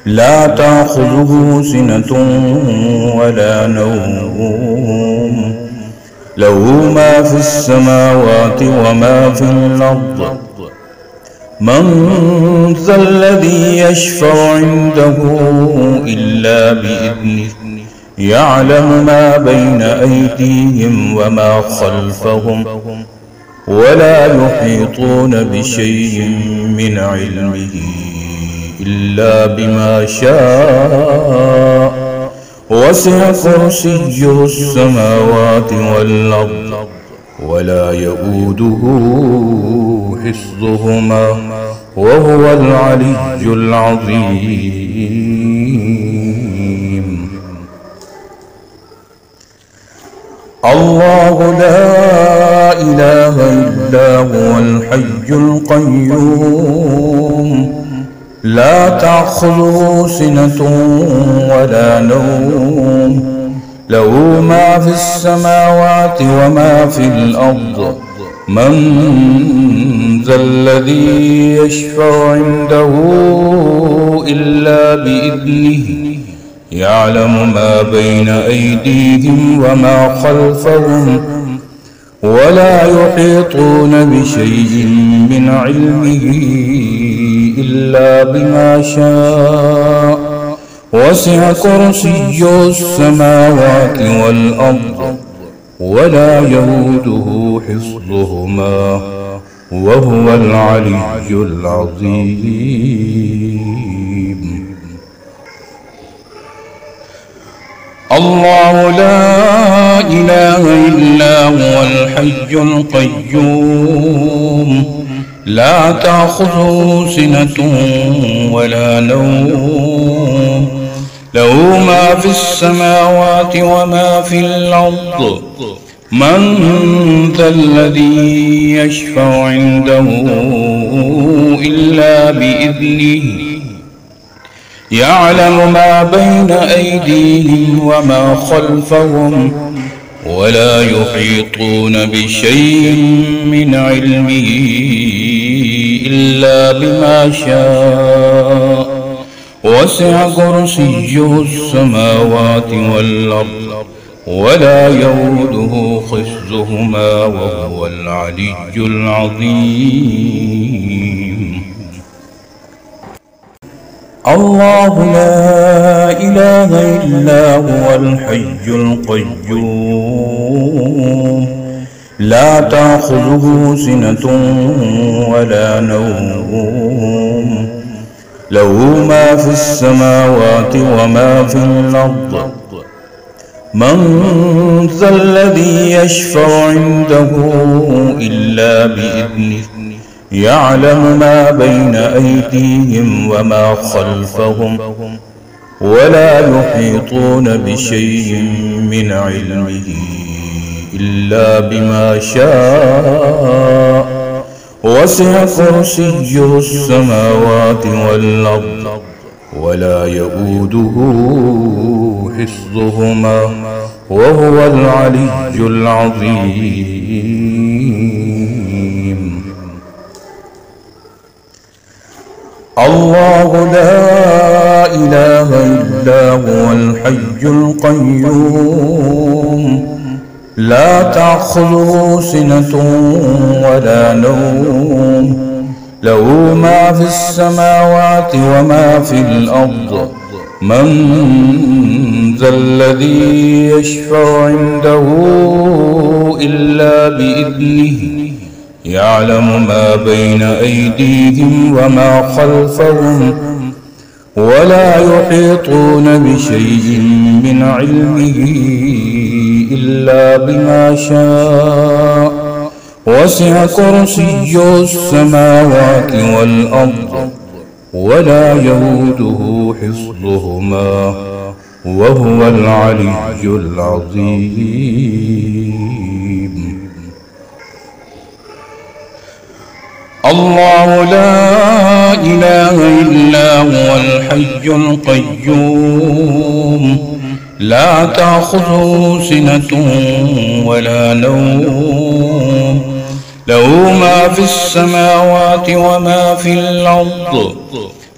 [SPEAKER 2] لا تأخذه سنة ولا نوم له ما في السماوات وما في الأرض من ذا الذي يشفع عنده إلا بإذنه يعلم ما بين أيديهم وما خلفهم ولا يحيطون بشيء من علمه إلا بما شاء وسع كرسيه السماوات والأرض ولا يؤوده حفظهما وهو العلي العظيم. الله لا إله إلا هو الحي القيوم لا تأخذه سنة ولا نوم له ما في السماوات وما في الأرض من ذا الذي يشفع عنده إلا بإذنه يعلم ما بين أيديهم وما خلفهم ولا يحيطون بشيء من علمه إلا بما شاء وسع كرسيه السماوات والأرض ولا يؤوده حفظهما وهو العلي العظيم. الله لا إله إلا هو الحي القيوم لا تأخذه سنة ولا نوم له ما في السماوات وما في الأرض من ذا الذي يشفع عنده إلا بإذنه يعلم ما بين أيديهم وما خلفهم ولا يحيطون بشيء من علمه إلا بما شاء وسع كرسيه السماوات والأرض ولا يؤوده حفظهما وهو العلي العظيم. الله لا إله إلا هو الحي القيوم لا تأخذه سنة ولا نوم له ما في السماوات وما في الأرض من ذا الذي يشفع عنده إلا بإذنه يعلم ما بين أيديهم وما خلفهم ولا يحيطون بشيء من علمه إلا بما شاء وسع كرسيه السماوات والأرض ولا يؤوده حفظهما وهو العلي العظيم. الله لا إله إلا هو الحي القيوم لا تأخذه سنة ولا نوم له ما في السماوات وما في الأرض من ذا الذي يشفع عنده إلا بإذنه يعلم ما بين أيديهم وما خلفهم ولا يحيطون بشيء من علمه إلا بما شاء وسع كرسيه السماوات والأرض ولا يؤوده حفظهما وهو العلي العظيم. الله لا إله إلا هو الحي القيوم لا تأخذه سنة ولا نوم له ما في السماوات وما في الأرض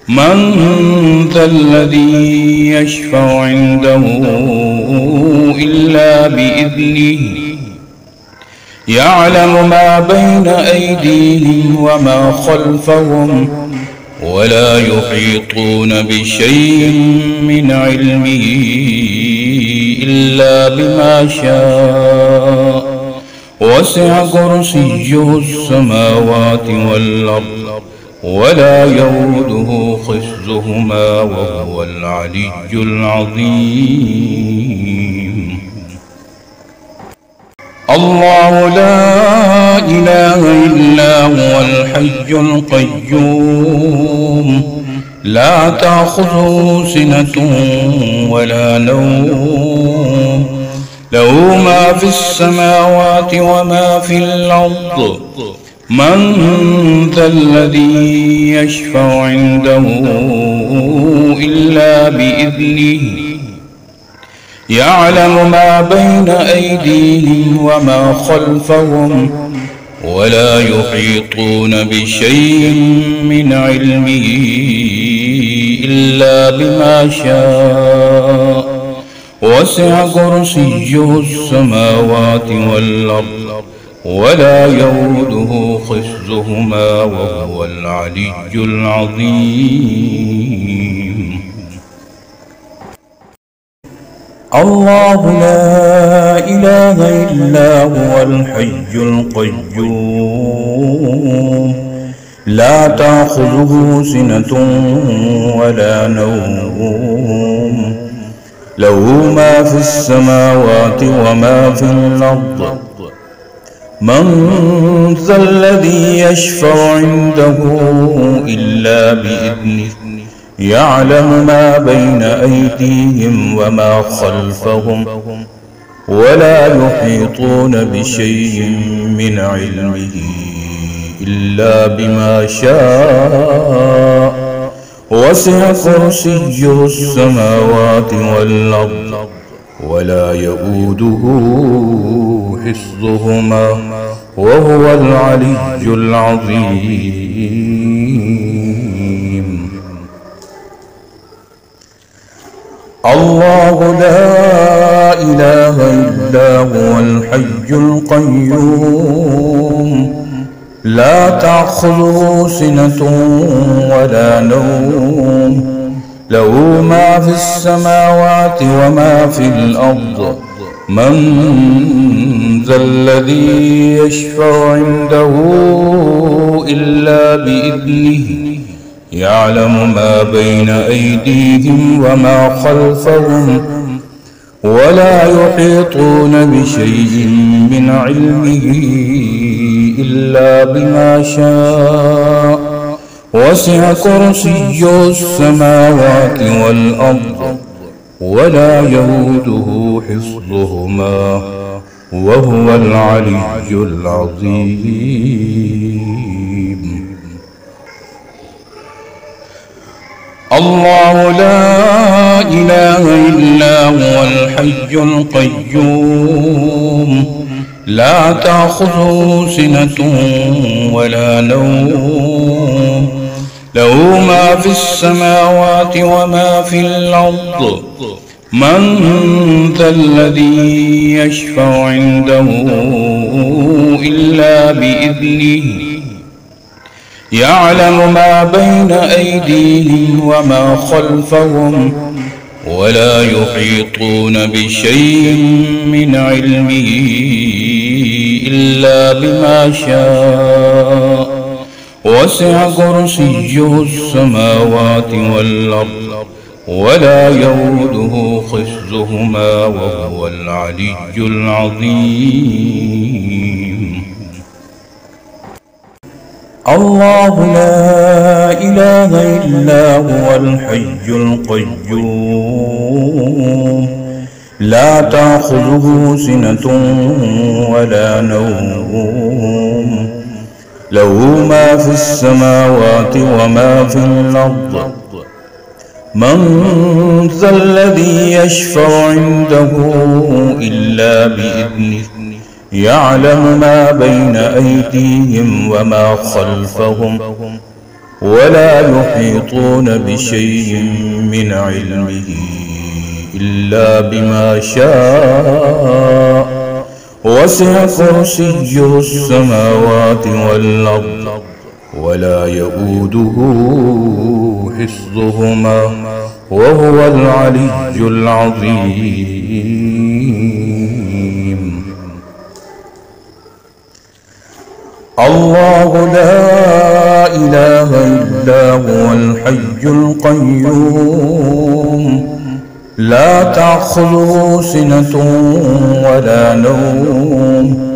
[SPEAKER 2] من ذا الذي يشفع عنده إلا بإذنه يعلم ما بين أيديهم وما خلفهم ولا يحيطون بشيء من علمه إلا بما شاء وسع كرسيه السماوات والأرض ولا يؤوده حفظهما وهو العلي العظيم. الله لا إله إلا هو الحي القيوم لا تأخذه سنة ولا نوم له ما في السماوات وما في الأرض من ذا الذي يشفع عنده إلا بإذنه يعلم ما بين أيديهم وما خلفهم ولا يحيطون بشيء من علمه إلا بما شاء وسع كرسيه السماوات والأرض ولا يؤوده حفظهما وهو العلي العظيم. الله لا إله إلا هو الحي القيوم لا تأخذه سنة ولا نوم له ما في السماوات وما في الأرض من ذا الذي يشفع عنده إلا بإذنه يعلم ما بين أيديهم وما خلفهم ولا يحيطون بشيء من علمه إلا بما شاء وسع كرسيه السماوات والأرض ولا يؤوده حفظهما وهو العلي العظيم. الله لا إله إلا هو الحي القيوم لا تأخذه سنة ولا نوم له ما في السماوات وما في الأرض من ذا الذي يشفع عنده إلا بإذنه يعلم ما بين أيديهم وما خلفهم ولا يحيطون بشيء من علمه إلا بما شاء وسع كرسيه السماوات والأرض ولا يؤوده حفظهما وهو العلي العظيم. الله لا إله إلا هو الحي القيوم لا تأخذه سنة ولا نوم له ما في السماوات وما في الأرض من ذا الذي يشفع عنده إلا بإذنه يعلم ما بين أيديهم وما خلفهم ولا يحيطون بشيء من علمه إلا بما شاء وسع كرسيه السماوات والأرض ولا يؤوده حفظهما وهو العلي العظيم. الله لا إله إلا هو الحي القيوم لا تأخذه سنة ولا نوم له ما في السماوات وما في الأرض من ذا الذي يشفع عنده إلا بإذنه يعلم ما بين أيديهم وما خلفهم ولا يحيطون بشيء من علمه إلا بما شاء وسع كرسيه السماوات والأرض ولا يؤوده حفظهما وهو العلي العظيم الله لا إله إلا هو الحي القيوم لا تأخذه سنة ولا نوم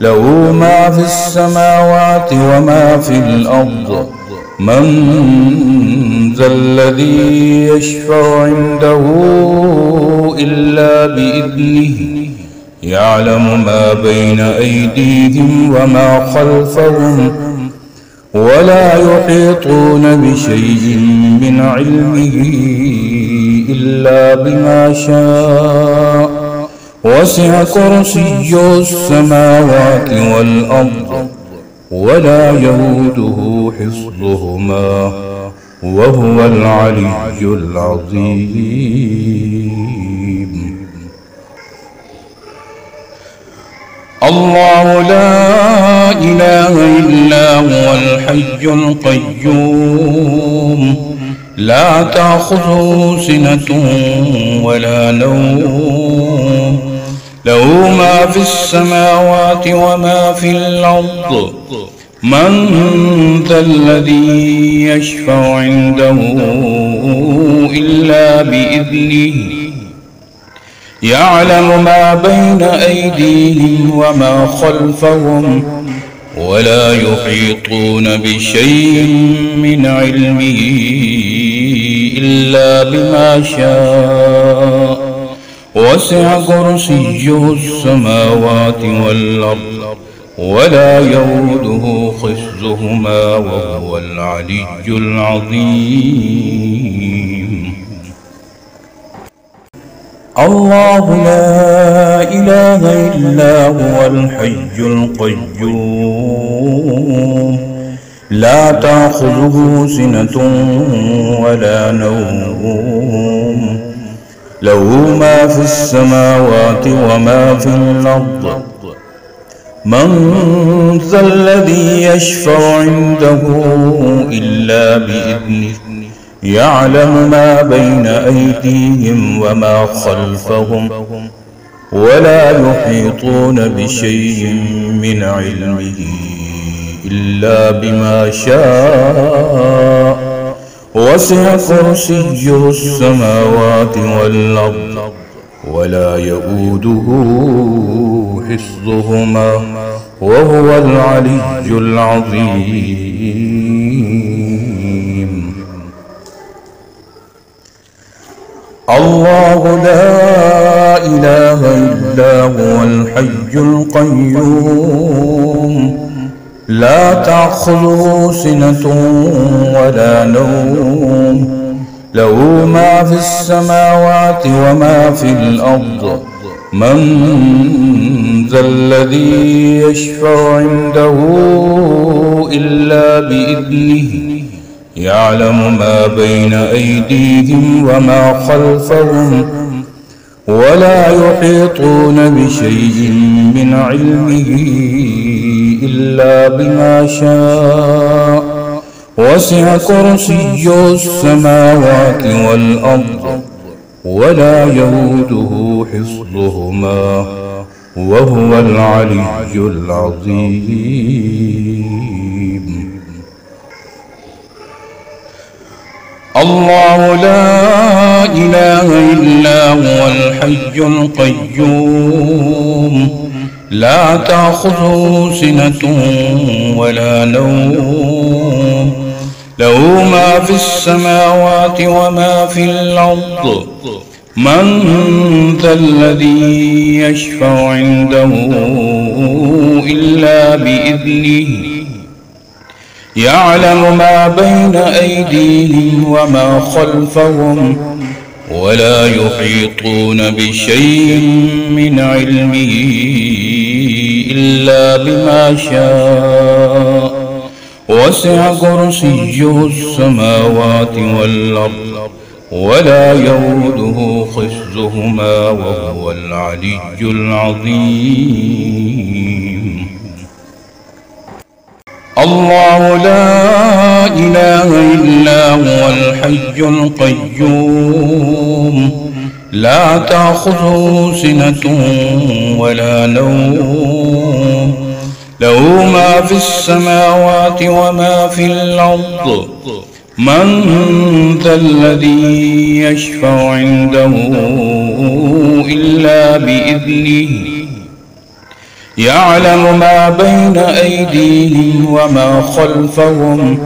[SPEAKER 2] له ما في السماوات وما في الأرض من ذا الذي يشفع عنده إلا بإذنه يعلم ما بين أيديهم وما خلفهم ولا يحيطون بشيء من علمه إلا بما شاء وسع كرسيه السماوات والأرض ولا يؤوده حفظهما وهو العلي العظيم الله لا إله إلا هو الحي القيوم لا تأخذه سنة ولا نوم له ما في السماوات وما في الأرض من ذا الذي يشفع عنده إلا بإذنه يعلم ما بين أيديهم وما خلفهم ولا يحيطون بشيء من علمه إلا بما شاء وسع كرسيه السماوات والأرض ولا يؤوده حفظهما وهو العلي العظيم الله لا إله إلا هو الحي القيوم لا تأخذه سنة ولا نوم له ما في السماوات وما في الأرض من ذا الذي يشفع عنده إلا بإذنه يعلم ما بين أيديهم وما خلفهم ولا يحيطون بشيء من علمه إلا بما شاء وسع كرسيه السماوات والأرض ولا يؤوده حفظهما وهو العلي العظيم الله لا إله إلا هو الحي القيوم لا تأخذه سنة ولا نوم له ما في السماوات وما في الأرض من ذا الذي يشفع عنده إلا بإذنه يعلم ما بين أيديهم وما خلفهم ولا يحيطون بشيء من علمه إلا بما شاء وسع كرسيه السماوات والأرض ولا يؤوده حفظهما وهو العلي العظيم الله لا إله إلا هو الحي القيوم لا تأخذه سنة ولا نوم له ما في السماوات وما في الأرض من ذا الذي يشفع عنده إلا بإذنه يعلم ما بين أيديهم وما خلفهم ولا يحيطون بشيء من علمه إلا بما شاء وسع كرسيه السماوات والأرض ولا يؤوده حفظهما وهو العلي العظيم. الله لا إله إلا هو الحي القيوم لا تأخذه سنة ولا نوم له ما في السماوات وما في الأرض من ذا الذي يشفع عنده إلا بإذنه يعلم ما بين أيديهم وما خلفهم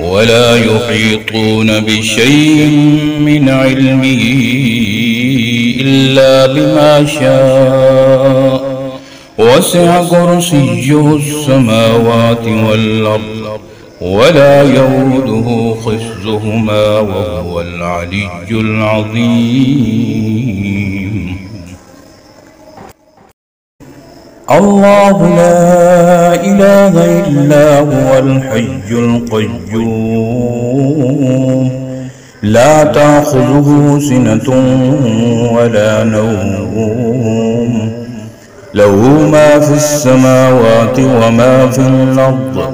[SPEAKER 2] ولا يحيطون بشيء من علمه إلا بما شاء وسع كرسيه السماوات والأرض ولا يؤوده حفظهما وهو العلي العظيم. الله لا إله إلا هو الحي القيوم لا تأخذه سنة ولا نوم له ما في السماوات وما في الأرض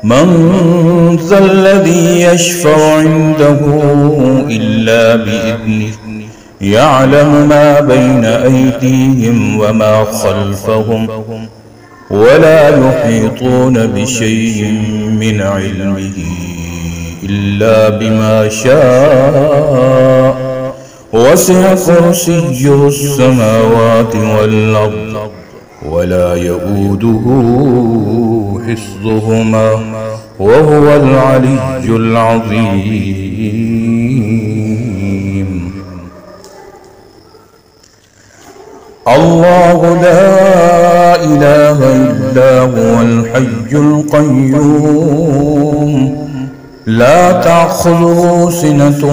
[SPEAKER 2] من ذا الذي يشفع عنده إلا بإذنه يعلم ما بين أيديهم وما خلفهم ولا يحيطون بشيء من علمه إلا بما شاء وسع كرسيه السماوات والأرض ولا يؤوده حفظهما وهو العلي العظيم. الله لا إله إلا هو الحي القيوم لا تأخذه سنة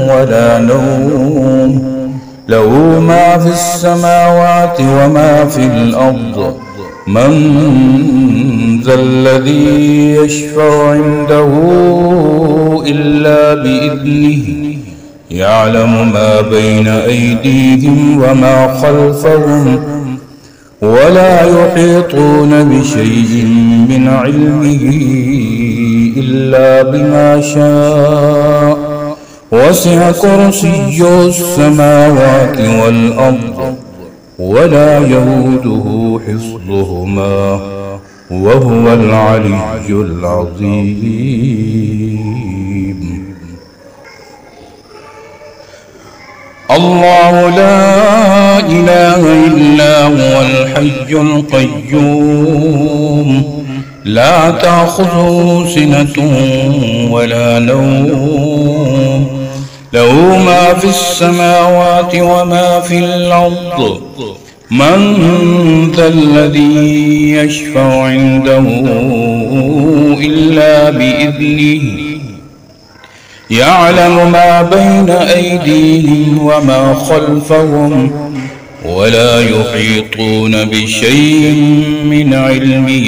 [SPEAKER 2] ولا نوم له ما في السماوات وما في الأرض من ذا الذي يشفع عنده إلا بإذنه يعلم ما بين أيديهم وما خلفهم ولا يحيطون بشيء من علمه إلا بما شاء وسع كرسيه السماوات والأرض ولا يؤوده حفظهما وهو العلي العظيم. الله لا إله إلا هو الحي القيوم لا تأخذه سنة ولا نوم له ما في السماوات وما في الأرض من ذا الذي يشفع عنده إلا بإذنه يعلم ما بين أيديهم وما خلفهم ولا يحيطون بشيء من علمه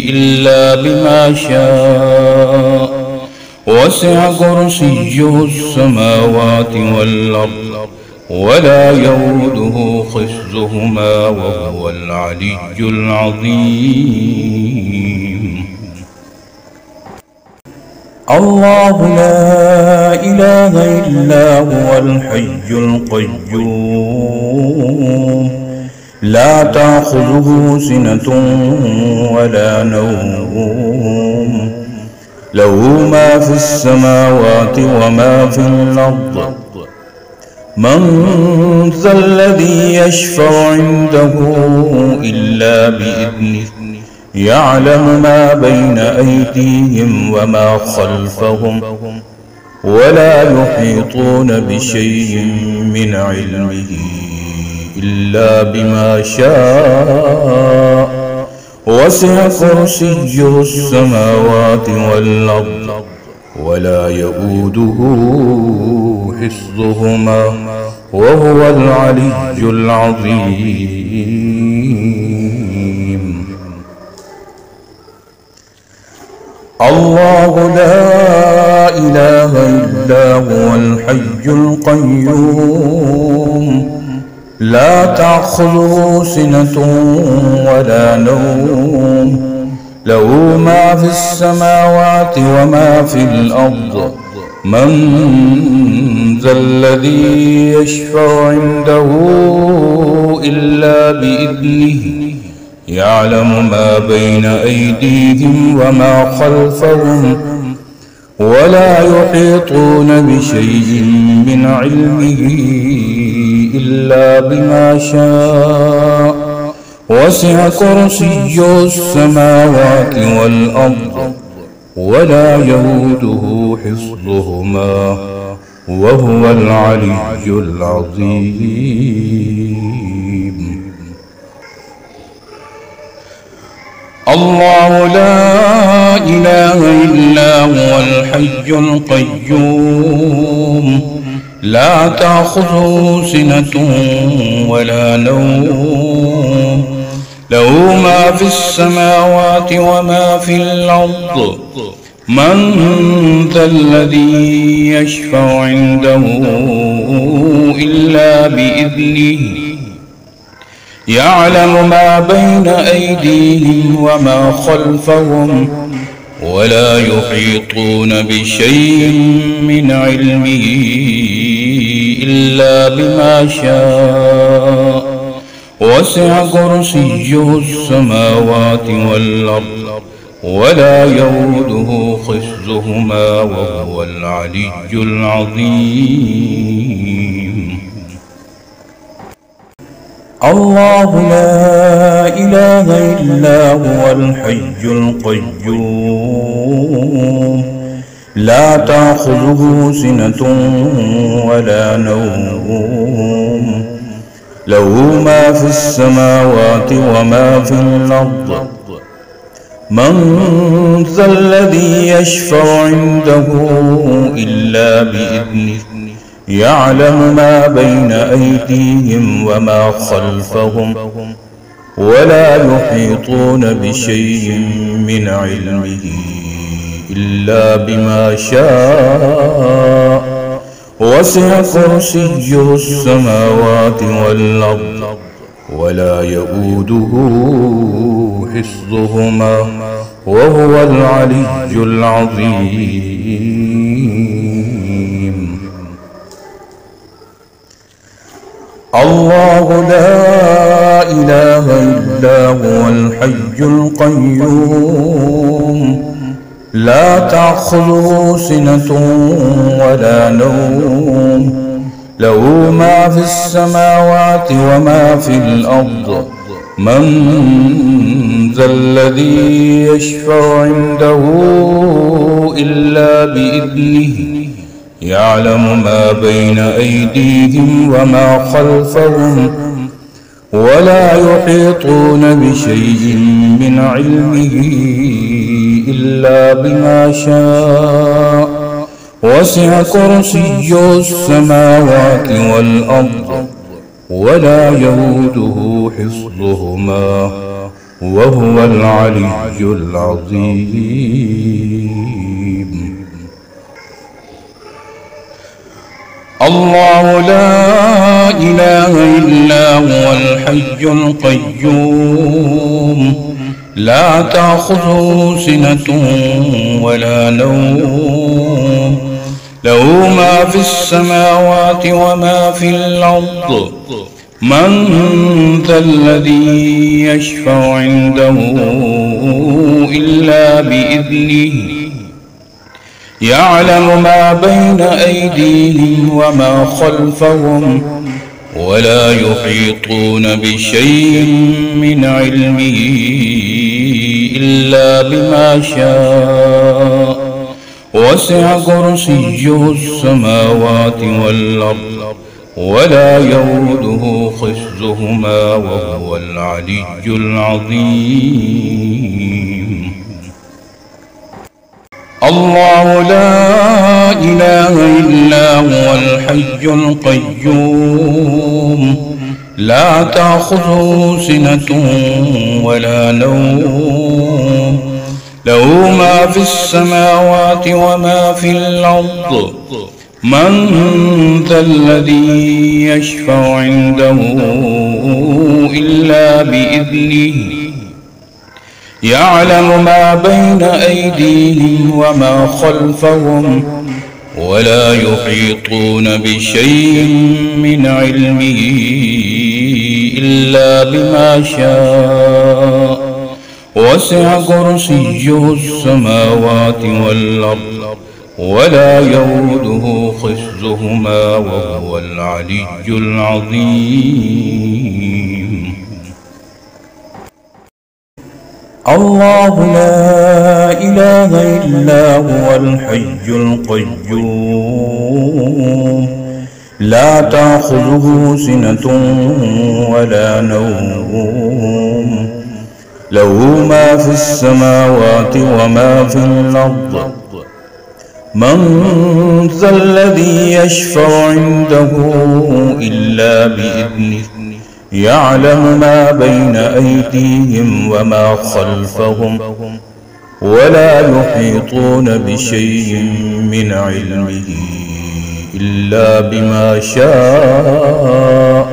[SPEAKER 2] إلا بما شاء وسع كرسيه السماوات والأرض ولا يؤوده حفظهما وهو العلي العظيم. الله لا إله إلا هو الحي القيوم لا تأخذه سنة ولا نوم له ما في السماوات وما في الأرض من ذا الذي يشفع عنده إلا بإذنه يعلم ما بين أيديهم وما خلفهم ولا يحيطون بشيء من علمه إلا بما شاء وسع كرسيه السماوات والأرض ولا يؤوده حفظهما وهو العلي العظيم. الله لا إله إلا هو الحي القيوم لا تأخذه سنة ولا نوم له ما في السماوات وما في الأرض من ذا الذي يشفع عنده إلا بإذنه يعلم ما بين أيديهم وما خلفهم ولا يحيطون بشيء من علمه إلا بما شاء وسع كرسيه السماوات والأرض ولا يؤوده حفظهما وهو العلي العظيم. الله لا إله إلا هو الحي القيوم لا تأخذه سنة ولا نوم له ما في السماوات وما في الأرض من ذا الذي يشفع عنده إلا بإذنه يعلم ما بين أيديهم وما خلفهم ولا يحيطون بشيء من علمه إلا بما شاء وسع كرسيه السماوات والأرض ولا يؤوده حفظهما وهو العلي العظيم. الله لا إله إلا هو الحي القيوم لا تأخذه سنة ولا نوم له ما في السماوات وما في الأرض من ذا الذي يشفع عنده إلا بإذنه يعلم ما بين أيديهم وما خلفهم ولا يحيطون بشيء من علمه إلا بما شاء وسع كرسيه السماوات والأرض ولا يؤوده حفظهما وهو العلي العظيم. الله لا إله إلا هو الحي القيوم لا تأخذه سنة ولا نوم له ما في السماوات وما في الأرض من ذا الذي يشفع عنده إلا بإذنه يعلم ما بين أيديهم وما خلفهم ولا يحيطون بشيء من علمه إلا بما شاء وسع كرسيه السماوات والأرض ولا يؤوده حفظهما وهو العلي العظيم. الله لا إله إلا هو الحي القيوم لا تأخذه سنة ولا نوم له ما في السماوات وما في الأرض من ذا الذي يشفع عنده إلا بإذنه يعلم ما بين أيديهم وما خلفهم ولا يحيطون بشيء من علمه إلا بما شاء وسع كرسيه السماوات والأرض ولا يؤوده حفظهما وهو العلي العظيم. الله لا إله إلا هو الحي القيوم لا تأخذه سنة ولا نوم له ما في السماوات وما في الأرض من ذا الذي يشفع عنده إلا بإذنه يعلم ما بين أيديهم وما خلفهم ولا يحيطون بشيء من علمه إلا بما شاء وسع كرسيه السماوات والأرض ولا يؤوده حفظهما وهو العلي العظيم. الله لا إله إلا هو الحي القيوم لا تأخذه سنة ولا نوم له ما في السماوات وما في الأرض من ذا الذي يشفع عنده إلا بإذنه يعلم ما بين أيديهم وما خلفهم ولا يحيطون بشيء من علمه إلا بما شاء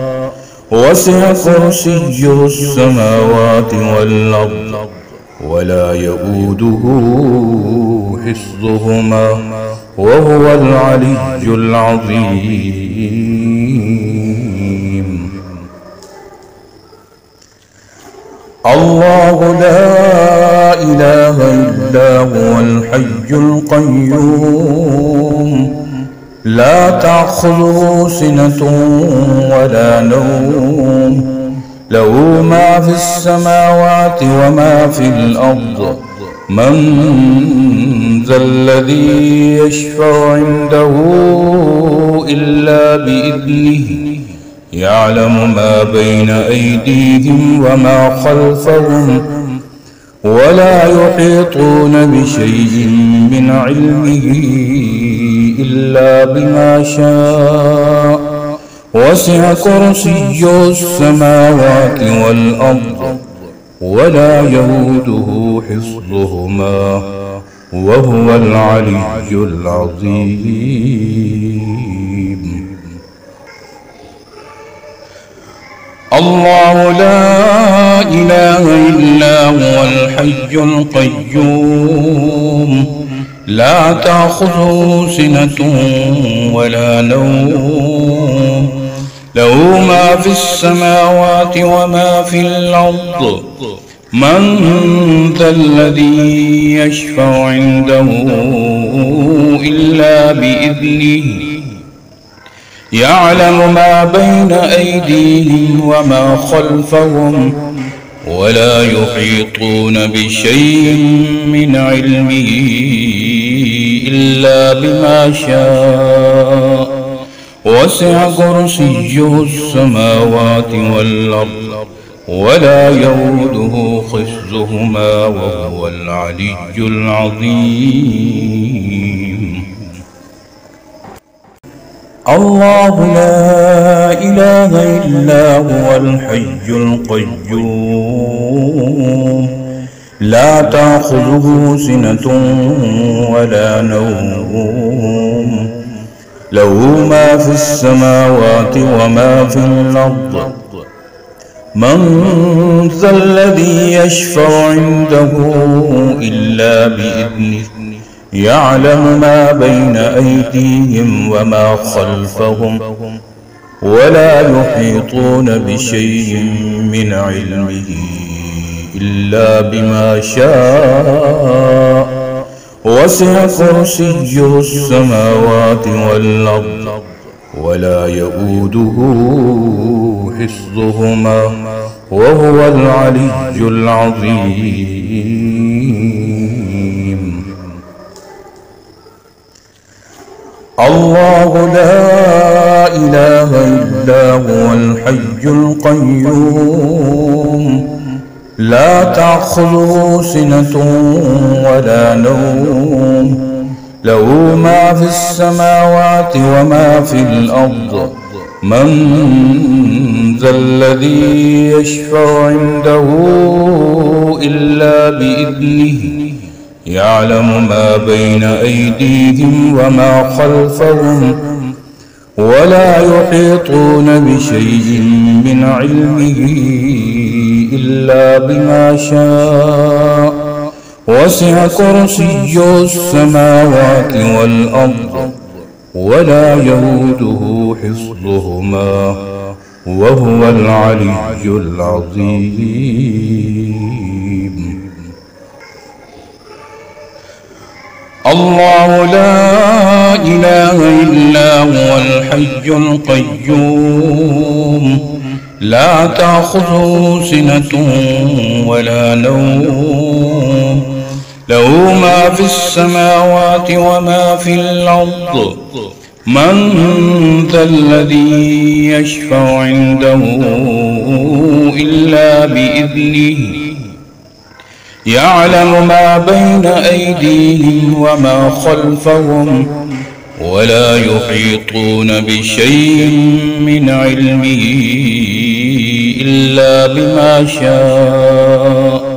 [SPEAKER 2] وسع كرسيه السماوات والأرض ولا يؤوده حفظهما وهو العلي العظيم. الله لا إله إلا هو الحي القيوم لا تأخذه سنة ولا نوم له ما في السماوات وما في الأرض من ذا الذي يشفع عنده إلا بإذنه يعلم ما بين أيديهم وما خلفهم ولا يحيطون بشيء من علمه إلا بما شاء وسع كرسيه السماوات والأرض ولا يؤوده حفظهما وهو العلي العظيم. الله لا إله إلا هو الحي القيوم لا تأخذه سنة ولا نوم له ما في السماوات وما في الأرض من ذا الذي يشفع عنده إلا بإذنه يعلم ما بين أيديهم وما خلفهم ولا يحيطون بشيء من علمه إلا بما شاء وسع كرسيه السماوات والأرض ولا يؤوده حفظهما وهو العلي العظيم. الله لا إله إلا هو الحي القيوم لا تأخذه سنة ولا نوم له ما في السماوات وما في الأرض من ذا الذي يشفع عنده إلا بإذنه يعلم ما بين أيديهم وما خلفهم ولا يحيطون بشيء من علمه إلا بما شاء وسع كرسيه السماوات والأرض ولا يؤوده حفظهما وهو العلي العظيم. الله لا إله إلا هو الحي القيوم لا تأخذه سنة ولا نوم له ما في السماوات وما في الأرض من ذا الذي يشفع عنده إلا بإذنه يعلم ما بين أيديهم وما خلفهم ولا يحيطون بشيء من علمه إلا بما شاء وسع كرسيه السماوات والأرض ولا يؤوده حفظهما وهو العلي العظيم. الله لا إله إلا هو الحي القيوم لا تأخذه سنة ولا نوم له ما في السماوات وما في الأرض من ذا الذي يشفع عنده إلا بإذنه يعلم ما بين أيديهم وما خلفهم ولا يحيطون بشيء من علمه إلا بما شاء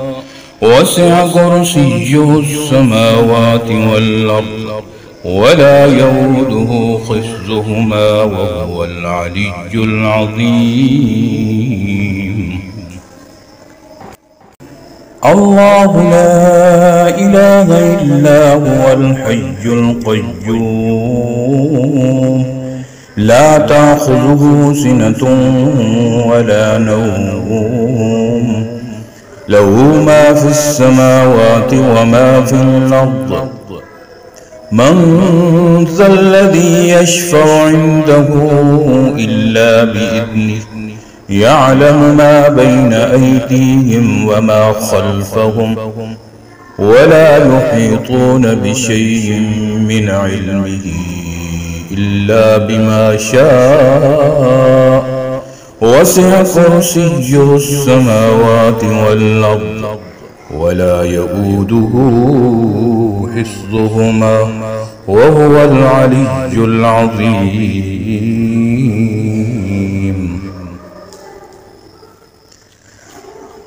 [SPEAKER 2] وسع كرسيه السماوات والأرض ولا يؤوده حفظهما وهو العلي العظيم. الله لا إله إلا هو الحي القيوم لا تأخذه سنة ولا نوم له ما في السماوات وما في الأرض من ذا الذي يشفع عنده إلا بإذنه يعلم ما بين أيديهم وما خلفهم ولا يحيطون بشيء من علمه إلا بما شاء وسع كرسيه السماوات والأرض ولا يؤوده حفظهما وهو العلي العظيم.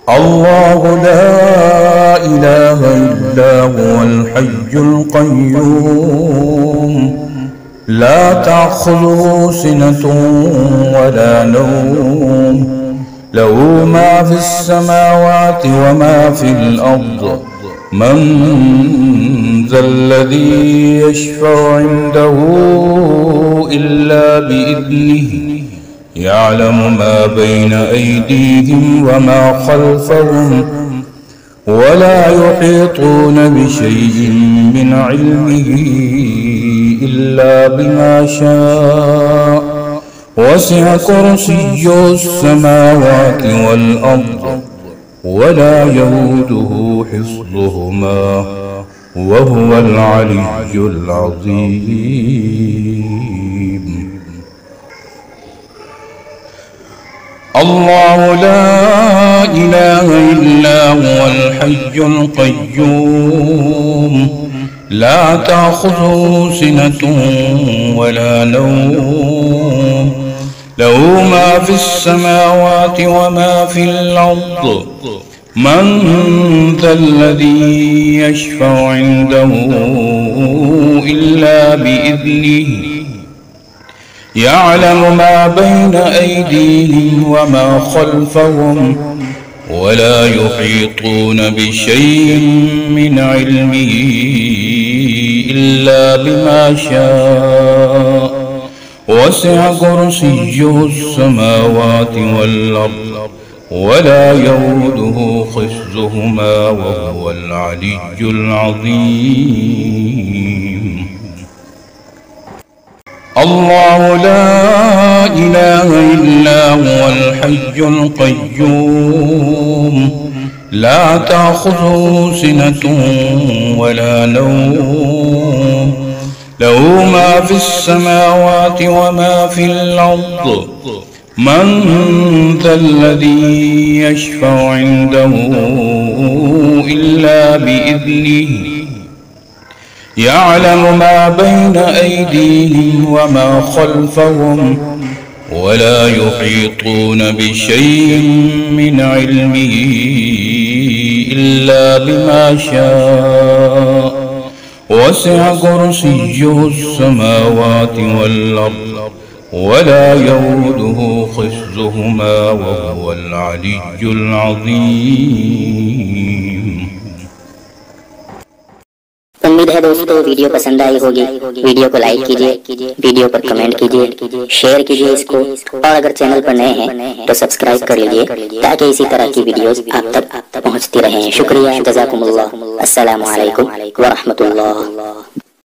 [SPEAKER 2] الله لا إله إلا هو الحي القيوم لا تأخذه سنة ولا نوم له ما في السماوات وما في الأرض من ذا الذي يشفع عنده إلا بإذنه يعلم ما بين أيديهم وما خلفهم ولا يحيطون بشيء من علمه إلا بما شاء وسع كرسيه السماوات والأرض ولا يؤوده حفظهما وهو العلي العظيم. الله لا إله إلا هو الحي القيوم لا تأخذه سنة ولا نوم له ما في السماوات وما في الأرض من ذا الذي يشفع عنده إلا بإذنه يعلم ما بين أيديهم وما خلفهم ولا يحيطون بشيء من علمه إلا بما شاء وسع كرسيه السماوات والأرض ولا يؤوده حفظهما وهو العلي العظيم. الله لا إله إلا هو الحي القيوم لا تأخذه سنة ولا نوم له ما في السماوات وما في الأرض من ذا الذي يشفع عنده إلا بإذنه يعلم ما بين أيديهم وما خلفهم ولا يحيطون بشيء من علمه إلا بما شاء وسع كرسيه السماوات والأرض ولا يؤوده حفظهما وهو العلي العظيم.
[SPEAKER 3] उम्मीद है दोस्तों वीडियो पसंद आई होगी। वीडियो को लाइक कीजिए, वीडियो पर कमेंट कीजिए, शेयर कीजिए इसको, और अगर चैनल पर नए हैं तो सब्सक्राइब कर लीजिए ताकि इसी तरह की वीडियोस आप तक पहुंचती रहें। शुक्रिया, जज़ाकुमुल्लाह, अस्सलामु अलैकुम व रहमतुल्लाह।